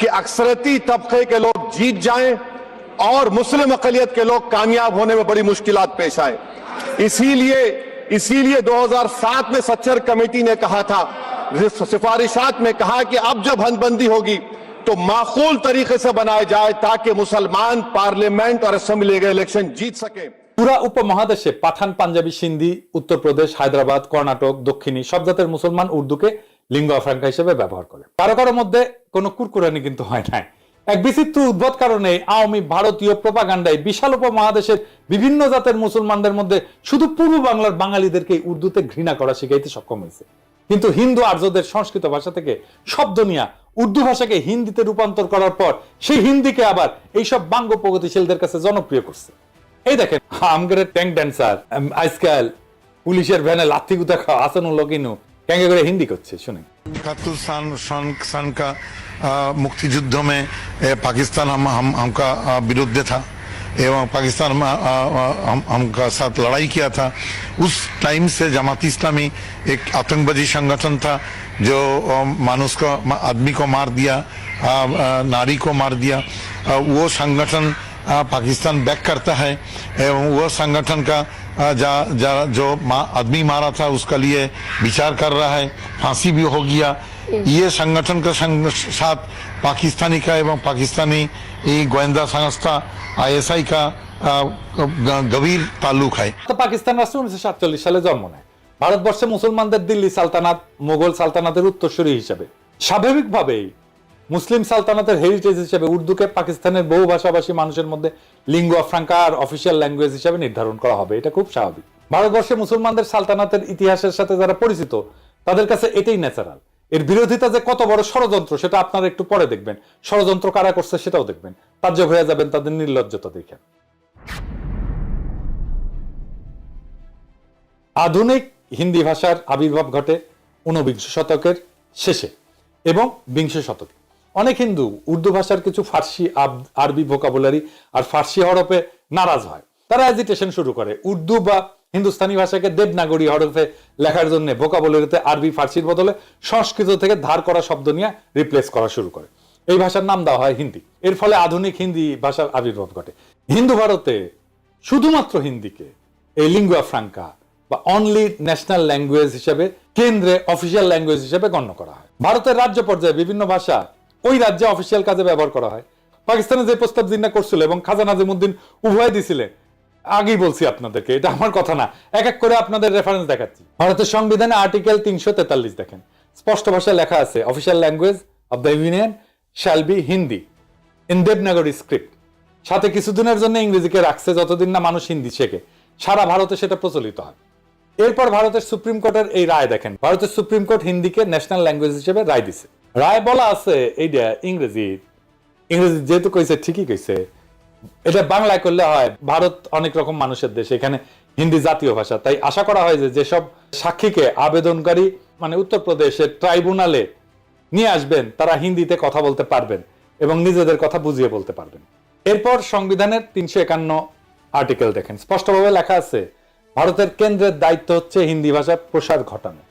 कि अक्सरती तबके के लोग जीत जाएं और मुस्लिम अकलियत के लोग कामयाब होने में बड़ी मुश्किलात पेश आए। इसीलिए 2007 में सच्चर कमेटी ने कहा था, सिफारिशात में कहा कि अब जब हदबंदी होगी तो माकूल तरीके से बनाया जाए ताकि मुसलमान पार्लियामेंट और असेंबली के इलेक्शन जीत सके। পুরা উপমহাদেশে পাঠান, পাঞ্জাবি, সিন্ধি, উত্তরপ্রদেশ, হায়দ্রাবাদ, কর্ণাটক, দক্ষিণী সব জাতের মুসলমান উর্দুকে লিঙ্গুয়া ফ্রাঙ্কা হিসেবে ব্যবহার করে। কারো কারো মধ্যে কোনো কুরকুরানি কিন্তু হয় নাই। এক বিচিত্র উদ্ভট কারণে আওয়ামী ভারতীয় প্রোপাগান্ডায় বিশাল উপমহাদেশের বিভিন্ন জাতের মুসলমানদের মধ্যে শুধু পূর্ব বাংলার বাঙালিদেরকে উর্দুতে ঘৃণা করা শিখাইতে সক্ষম হয়েছে। কিন্তু হিন্দু আর্যদের সংস্কৃত ভাষা থেকে শব্দ নিয়ে উর্দু ভাষাকে হিন্দিতে রূপান্তর করার পর সেই হিন্দিকে আবার এইসব বাঙ্গ প্রগতিশীলদের কাছে জনপ্রিয় করছে। এই দেখেন আমগের ট্যাঙ্ক ড্যান্সার আজকাল পুলিশের ভ্যানে লাথি গুতা খাওয়া আসানুল্লাহ কিনু ক্যাঙ্গে করে হিন্দি করছে, শুনেন। 71 सन का मुक्ति युद्ध में पाकिस्तान हमका विरुद्ध था एवं पाकिस्तान हमका साथ लड़ाई किया था। उस टाइम से जमात इस्लामी एक आतंकवादी संगठन था जो मानुष को, आदमी को मार दिया, नारी को मार दिया। वो संगठन पाकिस्तान बैक करता है एवं वो संगठन का जो आदमी मारा था उसका लिए विचार कर रहा है, फांसी भी हो गया। ये संगठन के साथ पाकिस्तानी का एवं पाकिस्तानी गोয়েন্দা संस्था ISI का गভীর ताल्लुक है। তো পাকিস্তান রাষ্ট্র 1947 সালে জন্ম নেয়। ভারতবর্ষে মুসলমানদের দিল্লি সালতানাত মোগল সালতানাতের উত্তরসূরি হিসেবে। স্বাভাবিকভাবেই মুসলিম সালতানাতের হেরিটেজ হিসেবে উর্দুকে পাকিস্তানের বহু ভাষাভাষী মানুষের মধ্যে লিঙ্গুয়া ফ্রাঙ্কা আর অফিসিয়াল ল্যাঙ্গুয়েজ হিসেবে নির্ধারণ করা হবে, এটা খুব স্বাভাবিক। ভারতবর্ষে মুসলমানদের সালতানাতের ইতিহাসের সাথে যারা পরিচিত তাদের কাছে এটাই ন্যাচারাল। এর বিরোধিতা যে কত বড় ষড়যন্ত্র সেটা আপনারা একটু পরে দেখবেন, ষড়যন্ত্র কারা করছে সেটাও দেখবেন, তাজ্জব হয়ে যাবেন তাদের নির্লজ্জতা দেখে। আধুনিক হিন্দি ভাষার আবির্ভাব ঘটে 19 শতকের শেষে এবং 20 শতকে। অনেক হিন্দু উর্দু ভাষার কিছু ফার্সি, আরবি ভোকাবুলারি আর ফার্সি হরফে নারাজ হয়। তারা এজিটেশন শুরু করে, উর্দু বা হিন্দুস্তানি ভাষাকে দেবনাগরী হরফে লেখার জন্য ভোকাবুলারিতে আরবি, ফার্সির বদলে সংস্কৃত থেকে ধার করা শব্দ নিয়ে রিপ্লেস করা শুরু করে। এই ভাষার নাম দেওয়া হয় হিন্দি। এর ফলে আধুনিক হিন্দি ভাষার আবির্ভাব ঘটে। হিন্দু ভারতে শুধুমাত্র হিন্দিকে এই লিঙ্গুয়া ফ্রাঙ্কা বা অনলি ন্যাশনাল ল্যাঙ্গুয়েজ হিসেবে কেন্দ্রে অফিসিয়াল ল্যাঙ্গুয়েজ হিসেবে গণ্য করা হয়। ভারতের রাজ্য পর্যায়ে বিভিন্ন ভাষা ওই রাজ্যে অফিসিয়াল কাজে ব্যবহার করা হয়। পাকিস্তানে যে প্রস্তাব জিন্না করছিল এবং খাজা নাজিমুদ্দিন উভয় দিছিলেন, আগেই বলছি আপনাদেরকে, এটা আমার কথা না, এক এক করে আপনাদের রেফারেন্স দেখাচ্ছি। ভারতের সংবিধানে আর্টিকেল 343 দেখেন, স্পষ্ট ভাষায় লেখা আছে official language of the union shall be Hindi in Devanagari script. সাথে কিছুদিনের জন্য ইংরেজিকে রাখছে, যতদিন না মানুষ হিন্দি শেখে। সারা ভারতে সেটা প্রচলিত হয়। এরপর ভারতের সুপ্রিম কোর্টের এই রায় দেখেন, ভারতের সুপ্রিম কোর্ট হিন্দিকে ন্যাশনাল ল্যাঙ্গুয়েজ হিসেবে রায় দিছে। রায় বলা আছে এইটা ইংরেজি যেহেতু কইছে ঠিকই কইছে, এটা বাংলায় করলে হয়। ভারত অনেক রকম মানুষের দেশ, এখানে হিন্দি জাতীয় ভাষা। তাই আশা করা হয় যে যেসব সাক্ষীকে আবেদনকারী মানে উত্তরপ্রদেশের ট্রাইব্যুনালে নিয়ে আসবেন তারা হিন্দিতে কথা বলতে পারবেন এবং নিজেদের কথা বুঝিয়ে বলতে পারবেন। এরপর সংবিধানের 351 আর্টিকেল দেখেন, স্পষ্টভাবে লেখা আছে ভারতের কেন্দ্রের দায়িত্ব হচ্ছে হিন্দি ভাষার প্রসার ঘটানো,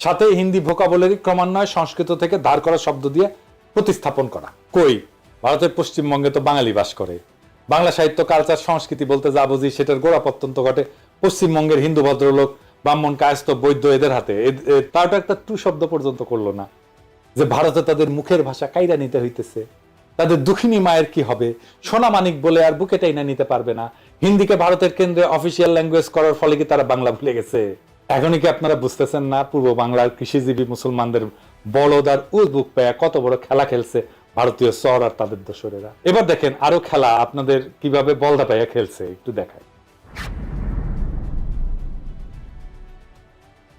সাথে হিন্দি ভোকাবুলারি ক্রমান্বয়ে সংস্কৃত থেকে ধার করা শব্দ দিয়ে প্রতিস্থাপন করা। কই, ভারতের পশ্চিমবঙ্গে তো বাঙালি বাস করে। বাংলা সাহিত্য, কালচার, সংস্কৃতি বলতে যা বুঝি সেটার গোড়াপত্তন তো ঘটে পশ্চিমবঙ্গের হিন্দু ভদ্রলোক, ব্রাহ্মণ, কায়স্থ, বৈদ্য এদের হাতে। তাও তো একটা টু শব্দ পর্যন্ত করলো না যে ভারতে তাদের মুখের ভাষা কাইরা নিতে হইতেছে। তাদের দুঃখিনী মায়ের কি হবে, সোনা মানিক বলে আর বুকে টাইনা নিতে পারবে না। হিন্দিকে ভারতের কেন্দ্রে অফিসিয়াল ল্যাঙ্গুয়েজ করার ফলে কি তারা বাংলা ভুলে গেছে? এখনই কি আপনারা বুঝতেছেন না পূর্ব বাংলার কৃষিজীবী মুসলমানদের বলদ আর উজবুক পায়া কত বড় খেলা খেলছে ভারতীয় চর আর তাদের দোসরেরা? এবার দেখেন আরো খেলা আপনাদের কিভাবে বলদা পায়া খেলছে, একটু দেখায়।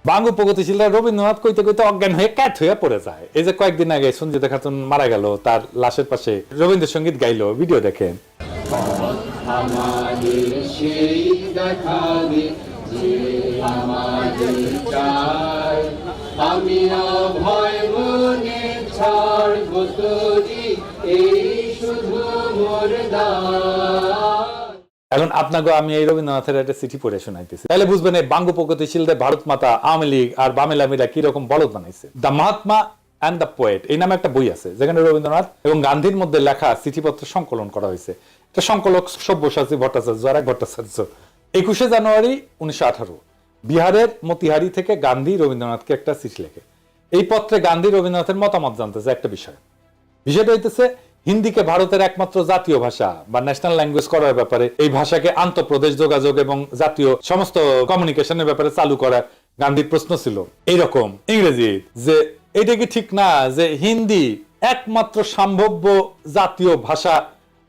বাঙ্গু প্রগতিশীলরা রবীন্দ্রনাথ কইতে কইতে অজ্ঞান হয়ে ক্যাট হয়ে পড়ে যায়। এই যে কয়েকদিন আগে সঞ্জিতা খাতুন মারা গেল, তার লাশের পাশে রবীন্দ্রসঙ্গীত গাইলো, ভিডিও দেখেন। আমি অভয় মনে ছাড়ব তোরি, এই শুধু মোর দান। এখন আপনাকে আমি এই রবীন্দ্রনাথের একটা চিঠি পড়ে শোনাইতেছি, তাহলে বুঝবেন এই বাঙ্গু প্রগতিশীলদের ভারত মাতা, আওয়ামী লীগ আর বামেলামিরা কিরকম বলদ বানাইছে। The Mahatma and the poet এই নামে একটা বই আছে, যেখানে রবীন্দ্রনাথ এবং গান্ধীর মধ্যে লেখা চিঠিপত্র সংকলন করা হয়েছে। এটা সংকলক সব্যসাচী ভট্টাচার্য আর এক ভট্টাচার্য। 21 জানুয়ারি 1918 বিহারের মতিহারি থেকে গান্ধী রবীন্দ্রনাথকে একটা চিঠি লেখে। এই পত্রে গান্ধী রবীন্দ্রনাথের মতামত জানতেছে একটা বিষয়টা হইতেছে হিন্দিকে ভারতের একমাত্র জাতীয় ভাষা বা ন্যাশনাল ল্যাঙ্গুয়েজ করার ব্যাপারে, এই ভাষাকে আন্তঃপ্রদেশ যোগাযোগ এবং জাতীয় সমস্ত কমিউনিকেশনের ব্যাপারে চালু করা গান্ধীর প্রশ্ন ছিল এইরকম ইংরেজি, যে এটা কি ঠিক না যে হিন্দি একমাত্র সম্ভাব্য জাতীয় ভাষা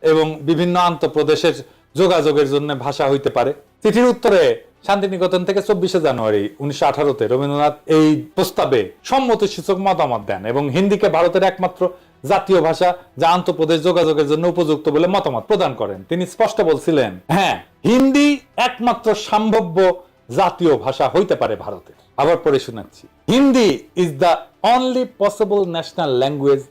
এবং বিভিন্ন আন্তঃপ্রদেশের যোগাযোগের জন্য ভাষা হইতে পারে? চিঠির উত্তরে শান্তিনিকেতন থেকে 24শে জানুয়ারি 1918-তে রবীন্দ্রনাথ এই প্রস্তাবে সম্মতিসূচক মতামত দেন এবং হিন্দিকে ভারতের একমাত্র জাতীয় ভাষা যা আন্তঃপ্রদেশ যোগাযোগের জন্য উপযুক্ত বলে মতামত প্রদান করেন। তিনি স্পষ্ট বলছিলেন, হ্যাঁ, হিন্দি একমাত্র সম্ভাব্য জাতীয় ভাষা হইতে পারে ভারতের। আবার পড়ে শোনাচ্ছি, Hindi is the only possible national language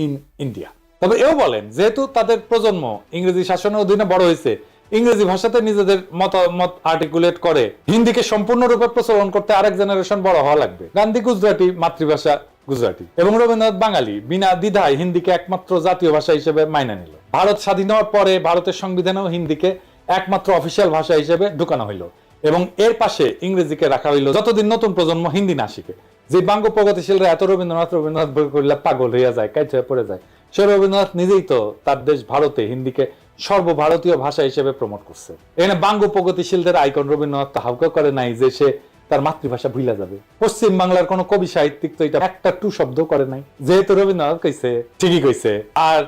in India. তবে এও বলেন, যেহেতু তাদের প্রজন্ম ইংরেজি শাসনের অধীনে বড় হয়েছে, ইংরেজি ভাষাতে নিজেদের মতামত আর্টিকুলেট করে হিন্দিকে সম্পূর্ণরূপে প্রচলন করতে আরেক জেনারেশন বড় হওয়া লাগবে। গান্ধী গুজরাটি, মাতৃভাষা গুজরাটি, এবং রবীন্দ্রনাথ বাঙালি, বিনা দ্বিধায় হিন্দিকে একমাত্র জাতীয় ভাষা হিসেবে মাইনে নিল। ভারত স্বাধীন হওয়ার পরে ভারতের সংবিধানেও হিন্দিকে একমাত্র অফিসিয়াল ভাষা হিসেবে ঢুকানো হইল এবং এর পাশে ইংরেজিকে রাখা হইল যতদিন নতুন প্রজন্ম হিন্দি না শিখে। যে বাঙ্গ প্রগতিশীলরা এত রবীন্দ্রনাথ বই করলে পাগল হইয়া যায়, কাজ হয়ে পড়ে যায়, সে রবীন্দ্রনাথ নিজেই তো তার দেশ ভারতে হিন্দিকে সর্বভারতীয় ভাষা হিসেবে প্রমোট করছে। এখানে বাঙ্গ প্রগতিশীলদের আইকন রবীন্দ্রনাথ তাহাউকে করে নাই যে সে তার মাতৃভাষা ভুলা যাবে। পশ্চিম বাংলার কোন কবি সাহিত্যিক তো এটা একটা টু শব্দ করে নাই, যেহেতু রবীন্দ্রনাথ কইছে, ঠিকই কইছে। আর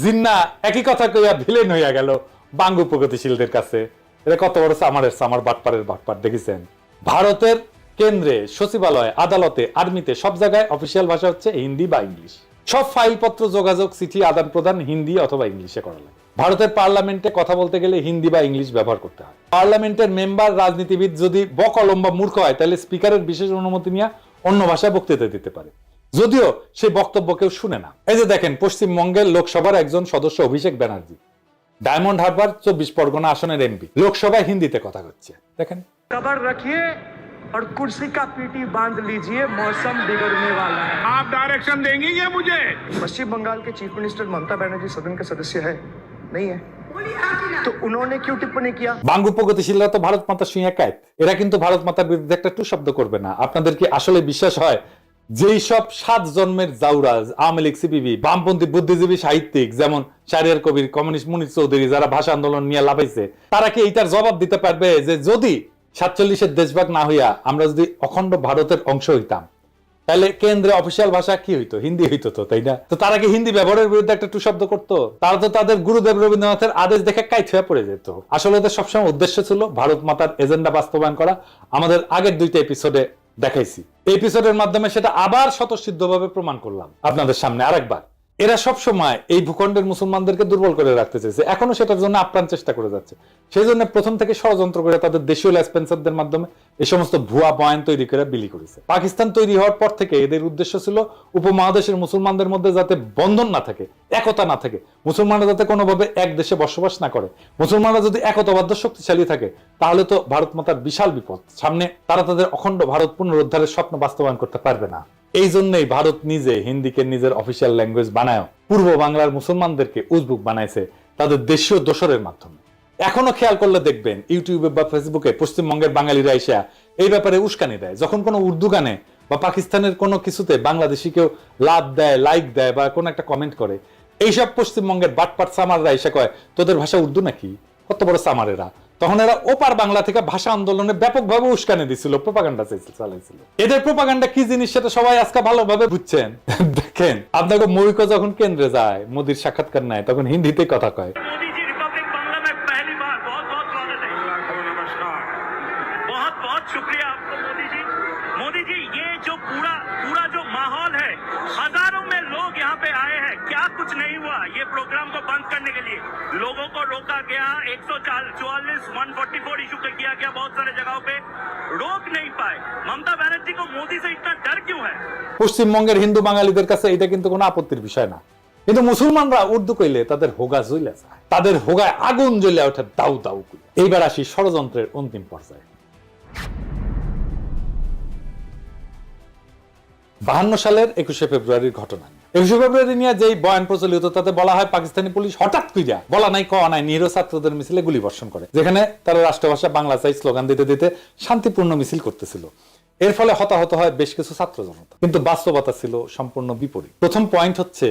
জিন্না একই কথা কইয়া ভিলেন হইয়া গেল বাঙ্গ প্রগতিশীলদের কাছে। এটা কত বড় সামার বাটপারের বাটপার দেখেছেন। ভারতের কেন্দ্রে, সচিবালয়ে, আদালতে, আর্মিতে সব জায়গায় অফিসিয়াল ভাষা হচ্ছে হিন্দি বা ইংলিশ। সব ফাইলপত্র, যোগাযোগ, চিঠি আদান প্রদান হিন্দি অথবা ইংলিশে করা লাগে। ভারতের পার্লামেন্টে কথা বলতে গেলে হিন্দি বা ইংলিশ ব্যবহার করতে হয়। পার্লামেন্টের মেম্বার, রাজনীতিবিদ যদি বকলম বা মূর্খ হয় তাহলে স্পিকারের বিশেষ অনুমতি নিয়ে অন্য ভাষায় বক্তৃতা দিতে পারে, যদিও সেই বক্তব্য কেউ শুনে না। এই যে দেখেন, পশ্চিমবঙ্গের লোকসভার একজন সদস্য অভিষেক ব্যানার্জি, ডায়মন্ড হারবার 24 পরগনা আসনের এমপি, লোকসভায় হিন্দিতে কথা হচ্ছে। দেখেন, खबर रखिए और कुर्सी का पीटी बांध लीजिए, मौसम बिगड़ने वाला है। आप डायरेक्शन देंगी ये मुझे? पश्चिम बंगाल के चीफ मिनिस्टर ममता बनर्जी सदन के सदस्य है, नहीं है? तो उन्होंने क्यों टिप्पणी किया? বাঙ্গ প্রগতিশীলরা তো ভারত মাতা শুইয়া কায়েত, এরা কিন্তু ভারত মাতার বিরুদ্ধে একটা টু শব্দ করবে না। আপনাদের কি আসলে বিশ্বাস হয় যেই সব 7 জন্মের জাউরাজ, আওয়ামী লীগ, সিপিবি, বামপন্থী বুদ্ধিজীবী সাহিত্যিক যেমন শাহরিয়ার কবির, কমিউনিস্ট মুনির চৌধুরী, যারা ভাষা আন্দোলন নিয়ে লাফাইছে, তারা কি এইটার জবাব দিতে পারবে যে যদি 47-এর দেশভাগ না হইয়া আমরা যদি অখণ্ড ভারতের অংশ হইতাম তাহলে কেন্দ্রে অফিসিয়াল ভাষা কি হইতো? হিন্দি হইতো তো, তাই না? তো তারা কি হিন্দি ব্যবহারের বিরুদ্ধে একটা টু শব্দ করতো? তারা তো তাদের গুরুদেব রবীন্দ্রনাথের আদেশ দেখে কাইট হয়ে পড়ে যেত। আসলে ওদের সবসময় উদ্দেশ্য ছিল ভারত মাতার এজেন্ডা বাস্তবায়ন করা। আমাদের আগের 2টা এপিসোডে দেখাইছি, এই এপিসোডের মাধ্যমে সেটা আবার স্বতঃসিদ্ধভাবে প্রমাণ করলাম আপনাদের সামনে আরেকবার। এরা সব সময় এই ভূখণ্ডের মুসলমানদেরকে দুর্বল করে রাখতে চেয়েছে, এখনো সেটার জন্য আপ্রাণ চেষ্টা করে যাচ্ছে। সেই জন্য প্রথম থেকে ষড়যন্ত্র করে তাদের দেশীয় লেসপেন্সারদের মাধ্যমে এই সমস্ত ভুয়া বয়ান তৈরি করে বিলি করেছে। পাকিস্তান তৈরি হওয়ার পর থেকে এদের উদ্দেশ্য ছিল উপমহাদেশের মুসলমানদের মধ্যে যাতে বন্ধন না থাকে, একতা না থাকে, মুসলমানরা যাতে কোনোভাবে এক দেশে বসবাস না করে। মুসলমানরা যদি একতাবদ্ধ শক্তিশালী থাকে তাহলে তো ভারত মাতার বিশাল বিপদ সামনে, তারা তাদের অখণ্ড ভারত পুনরুদ্ধারের স্বপ্ন বাস্তবায়ন করতে পারবে না। এই জন্যই ভারত নিজে হিন্দিকে নিজের অফিসিয়াল ল্যাঙ্গুয়েজ বানায় পূর্ব বাংলার মুসলমানদেরকে উজবুক বানাইছে তাদের দেশীয় দোসরের মাধ্যমে। এখনো খেয়াল করলে দেখবেন ইউটিউবে বা ফেসবুকে পশ্চিমবঙ্গের বাঙালিরা এসে এই ব্যাপারে উস্কানি দেয়। যখন কোনো উর্দু গানে বা পাকিস্তানের কোনো কিছুতে বাংলাদেশি কেউ লাভ দেয়, লাইক দেয় বা কোনো একটা কমেন্ট করে, এইসব পশ্চিমবঙ্গের বাটপাট সামাররা এসে কয় তোদের ভাষা উর্দু নাকি? কত বড় সামারেরা! তখন এরা ওপার বাংলা থেকে ভাষা আন্দোলনে ব্যাপকভাবে উস্কানি দিছিল, প্রোপাগান্ডা চালাইছিল। এদের প্রোপাগান্ডা কি জিনিস সেটা সবাই আজকে ভালোভাবে বুঝছেন। দেখেন, আপনাকে মৌলিক যখন কেন্দ্রে যায়, মোদির সাক্ষাৎকার নেয়, তখন হিন্দিতে কথা কয়। मोदी जी रिपब्लिक बांग्ला में पहली बार, बहुत बहुत स्वागत है। नमस्कार, बहुत बहुत शुक्रिया आपको मोदी जी। मोदी जी, ये जो पूरा जो माहौल है, हजारों में लोग यहाँ पे आए हैं, क्या कुछ नहीं हुआ? ये प्रोग्राम को बंद करने के लिए लोगों को रोका गया, 144, 144 इशू किया गया, बहुत सारे जगहों पे रोक नहीं पाए। ममता बनर्जी को मोदी से इतना डर क्यों है? পশ্চিমবঙ্গের হিন্দু বাঙালিদের কাছে এটা কিন্তু কোনো আপত্তির বিষয় না, কিন্তু মুসলমানরা উর্দু কইলে তাদের হোগা জ্বলে যায়, তাদের হোগায় আগুন জ্বলে ওঠে দাউ দাউ করে। এইবার আসি ষড়যন্ত্রের অন্তিম পর্যায়ে। 52 সালের 21শে ফেব্রুয়ারির ঘটনা। 21শে ফেব্রুয়ারি নিয়ে যেই বয়ান প্রচলিত তাতে বলা হয় পাকিস্তানি পুলিশ হঠাৎ কইরা বলা নাই কওয়া নাই নিরীহ ছাত্রদের মিছিলে গুলি বর্ষণ করে, যেখানে তারা রাষ্ট্রভাষা বাংলা চাই স্লোগান দিতে দিতে শান্তিপূর্ণ মিছিল করতেছিল। এর ফলে হতাহত হয় বেশ কিছু ছাত্র জনতা, কিন্তু বাস্তবতা ছিল সম্পূর্ণ বিপরীত। প্রথম পয়েন্ট হচ্ছে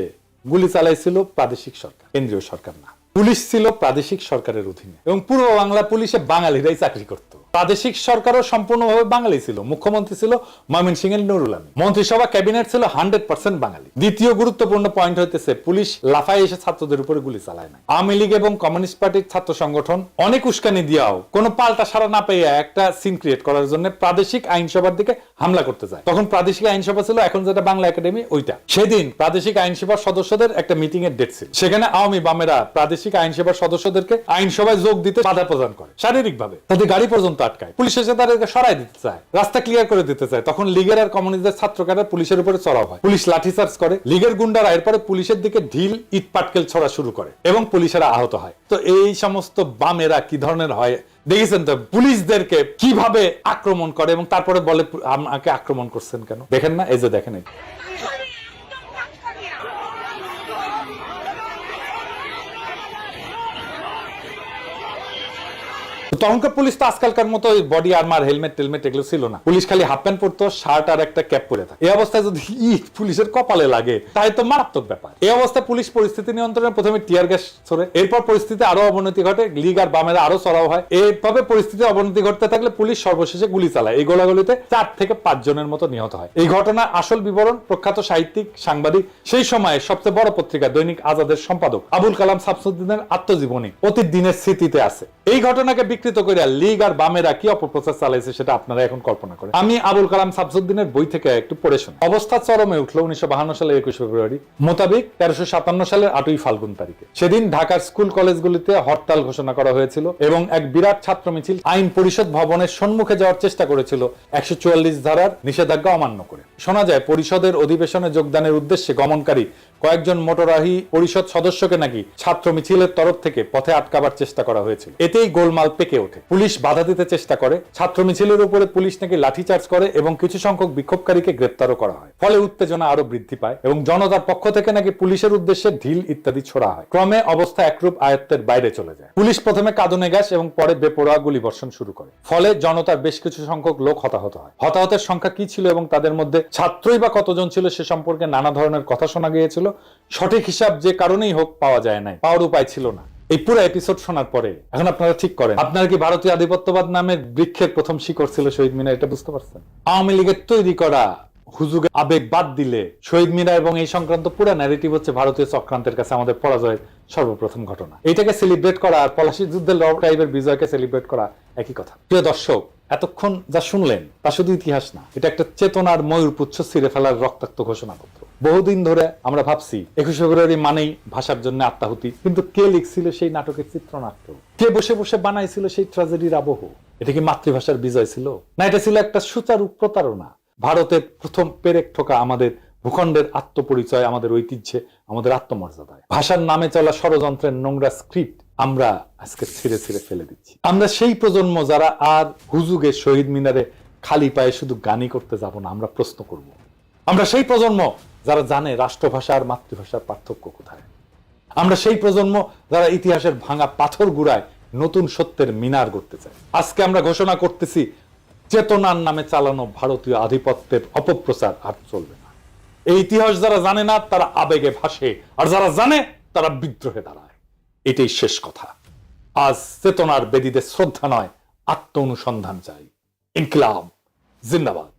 গুলি চালাইছিল প্রাদেশিক সরকার, কেন্দ্রীয় সরকার না। পুলিশ ছিল প্রাদেশিক সরকারের অধীনে এবং পূর্ব বাংলা পুলিশে বাঙালিরাই চাকরি করত। প্রাদেশিক সরকারও সম্পূর্ণভাবে বাঙালি ছিল। মুখ্যমন্ত্রী ছিল ময়মনসিংহের নুরুল আমিন, মন্ত্রিসভা ক্যাবিনেট ছিল 100% বাঙালি। দ্বিতীয় গুরুত্বপূর্ণ পয়েন্ট হইতেছে পুলিশ লাফায় এসে ছাত্রদের উপরে গুলি চালায় না। আওয়ামী লীগ এবং কমিউনিস্ট পার্টির ছাত্র সংগঠন অনেক উস্কানি দিয়াও কোনো পাল্টা সারা না পেয়ে একটা সিন ক্রিয়েট করার জন্য প্রাদেশিক আইনসভার দিকে হামলা করতে যায়। তখন প্রাদেশিক আইনসভা ছিল এখন যেটা বাংলা একাডেমি, ওইটা। সেদিন প্রাদেশিক আইনসভার সদস্যদের একটা মিটিং এর ডেট ছিল। সেখানে আওয়ামী বামেরা প্রাদেশিক আইনসভার সদস্যদেরকে আইনসভায় যোগ দিতে বাধা প্রদান করে শারীরিকভাবে, তাদের গাড়ি পর্যন্ত আটকায়। পুলিশ এসে তাদেরকে সরাই দিতে চায়, রাস্তা ক্লিয়ার করে দিতে চায়। তখন লীগের আর কমিউনিস্টদের ছাত্রকারা পুলিশের উপরে চড়াও হয়, পুলিশ লাঠিচার্জ করে। লীগের গুন্ডারা এরপরে পুলিশের দিকে ঢিল ইট পাটকেল ছড়া শুরু করে এবং পুলিশেরা আহত হয়। তো এই সমস্ত বামেরা কি ধরনের হয় দেখেছেন তো, পুলিশদেরকে কিভাবে আক্রমণ করে এবং তারপরে বলে আমাকে আক্রমণ করছেন কেন, দেখেন না? এই যে দেখেন, এই তখনকার পুলিশ তো আজকালকার মতো বডি আর্মার, হেলমেট টেলমেট এগুলো ছিল না। পুলিশ খালি হাফ প্যান্ট পরতো, শার্ট আর একটা ক্যাপ পরে থাকে। এই অবস্থায় যদি ইট পুলিশের কপালে লাগে তাই তো মারাত্মক ব্যাপার। এই অবস্থায় পুলিশ পরিস্থিতি নিয়ন্ত্রণে প্রথমে টিয়ার গ্যাস ছোড়ে, এরপর পরিস্থিতি আরো অবনতি ঘটে, লীগ আর বামেরা আরো চড়াও হয়। এইভাবে পরিস্থিতি অবনতি ঘটতে থাকলে পুলিশ সর্বশেষে গুলি চালায়। এই গোলাগুলিতে 4 থেকে 5 জনের মতো নিহত হয়। এই ঘটনার আসল বিবরণ প্রখ্যাত সাহিত্যিক, সাংবাদিক, সেই সময়ে সবচেয়ে বড় পত্রিকা দৈনিক আজাদের সম্পাদক আবুল কালাম শামসুদ্দিনের আত্মজীবনী অতীত দিনের স্মৃতিতে আছে। এই ঘটনাকে বিকৃত করে লীগ আর বামেরা কি অপপ্রচার চালাইছে সেটা আপনারা এখন কল্পনা করেন। আমি আবুল কালাম শামসুদ্দিনের বই থেকে একটু পড়ে শুনি। অবস্থা চরমে উঠলো 1952 সালের 21 ফেব্রুয়ারি মোতাবেক 1357 সালের 8ই ফাল্গুন তারিখে। সেদিন ঢাকার স্কুল কলেজগুলিতে হরতাল ঘোষণা করা হয়েছিল এবং এক বিরাট ছাত্র মিছিল আইন পরিষদ ভবনের সম্মুখে যাওয়ার চেষ্টা করেছিল 144 ধারার নিষেধাজ্ঞা অমান্য করে। শোনা যায় পরিষদের অধিবেশনে যোগদানের উদ্দেশ্যে গমনকারী কয়েকজন মোটরাহি পরিষদ সদস্যকে নাকি ছাত্র মিছিলের তরফ থেকে পথে আটকাবার চেষ্টা করা হয়েছিল। এতেই গোলমাল পেকে ওঠে। পুলিশ বাধা দিতে চেষ্টা করে, ছাত্র মিছিলের উপরে পুলিশ নাকি লাঠিচার্জ করে এবং কিছু সংখ্যক বিক্ষোভকারীকে গ্রেপ্তারও করা হয়। ফলে উত্তেজনা আরো বৃদ্ধি পায় এবং জনতার পক্ষ থেকে নাকি পুলিশের উদ্দেশ্যে ঢিল ইত্যাদি ছোড়া হয়। ক্রমে অবস্থা একরূপ আয়ত্তের বাইরে চলে যায়। পুলিশ প্রথমে কাঁদুনে গ্যাস এবং পরে বেপরোয়া গুলি বর্ষণ শুরু করে। ফলে জনতার বেশ কিছু সংখ্যক লোক হতাহত হয়। হতাহতের সংখ্যা কি ছিল এবং তাদের মধ্যে ছাত্রই বা কতজন ছিল সে সম্পর্কে নানা ধরনের কথা শোনা গিয়েছিল। সঠিক হিসাব যে কারণেই হোক পাওয়া যায় নাই, পাওয়ার উপায় ছিল না। এই পুরো এপিসোড শোনার পরে এখন আপনারা ঠিক করেন, আপনারা কি ভারতীয় আধিপত্যবাদ নামের বৃক্ষের প্রথম শিকড় ছিল শহীদ মিনার, এটা বুঝতে পারছেন? আওয়ামী লীগের তৈরি করা হুজুগে আবেগ বাদ দিলে শহীদ মিনার এবং এই সংক্রান্ত পুরো ন্যারেটিভ হচ্ছে ভারতীয় চক্রান্তের কাছে আমাদের পরাজয়ের সর্বপ্রথম ঘটনা। এটাকে সেলিব্রেট করা আর পলাশী যুদ্ধের টাইপের বিজয়কে সেলিব্রেট করা একই কথা। প্রিয় দর্শক, এতক্ষণ যা শুনলেন তা শুধু ইতিহাস না, এটা একটা চেতনার ময়ূরপুচ্ছ ছিঁড়ে ফেলার রক্তাক্ত ঘোষণাপত্র। বহুদিন ধরে আমরা ভাবছি 21 ফেব্রুয়ারি মানেই ভাষার জন্য আত্মাহুতি, কিন্তু কে লিখছিল সেই নাটকের চিত্রনাট্য, কে বসে বসে বানাইছিল সেই ট্র্যাজেডির আবহ? এটা কি মাতৃভাষার বিজয় ছিল না এটা ছিল একটা সুচারু প্রতারণা? ভারতের প্রথম পেরেক ঠোকা আমাদের ভূখণ্ডের আত্মপরিচয়, আমাদের ঐতিহ্যে, আমাদের আত্মমর্যাদায়। ভাষার নামে চলা ষড়যন্ত্রের নোংরা স্ক্রিপ্ট আমরা আজকে ছিঁড়ে ছিঁড়ে ফেলে দিচ্ছি। আমরা সেই প্রজন্ম যারা আর হুজুগে শহীদ মিনারে খালি পায়ে শুধু গানই করতে যাব না, আমরা প্রশ্ন করব। আমরা সেই প্রজন্ম যারা জানে রাষ্ট্রভাষা আর মাতৃভাষার পার্থক্য কোথায়। আমরা সেই প্রজন্ম যারা ইতিহাসের ভাঙা পাথর গুড়ায় নতুন সত্যের মিনার গড়তে চায়। আজকে আমরা ঘোষণা করতেছি, চেতনার নামে চালানো ভারতীয় আধিপত্যের অপপ্রচার আর চলবে না। এই ইতিহাস যারা জানে না তারা আবেগে ভাসে, আর যারা জানে তারা বিদ্রোহে দাঁড়ায়। এটাই শেষ কথা। আজ চেতনার বেদীতে শ্রদ্ধা নয়, আত্ম অনুসন্ধান চাই। ইনকিলাব জিন্দাবাদ।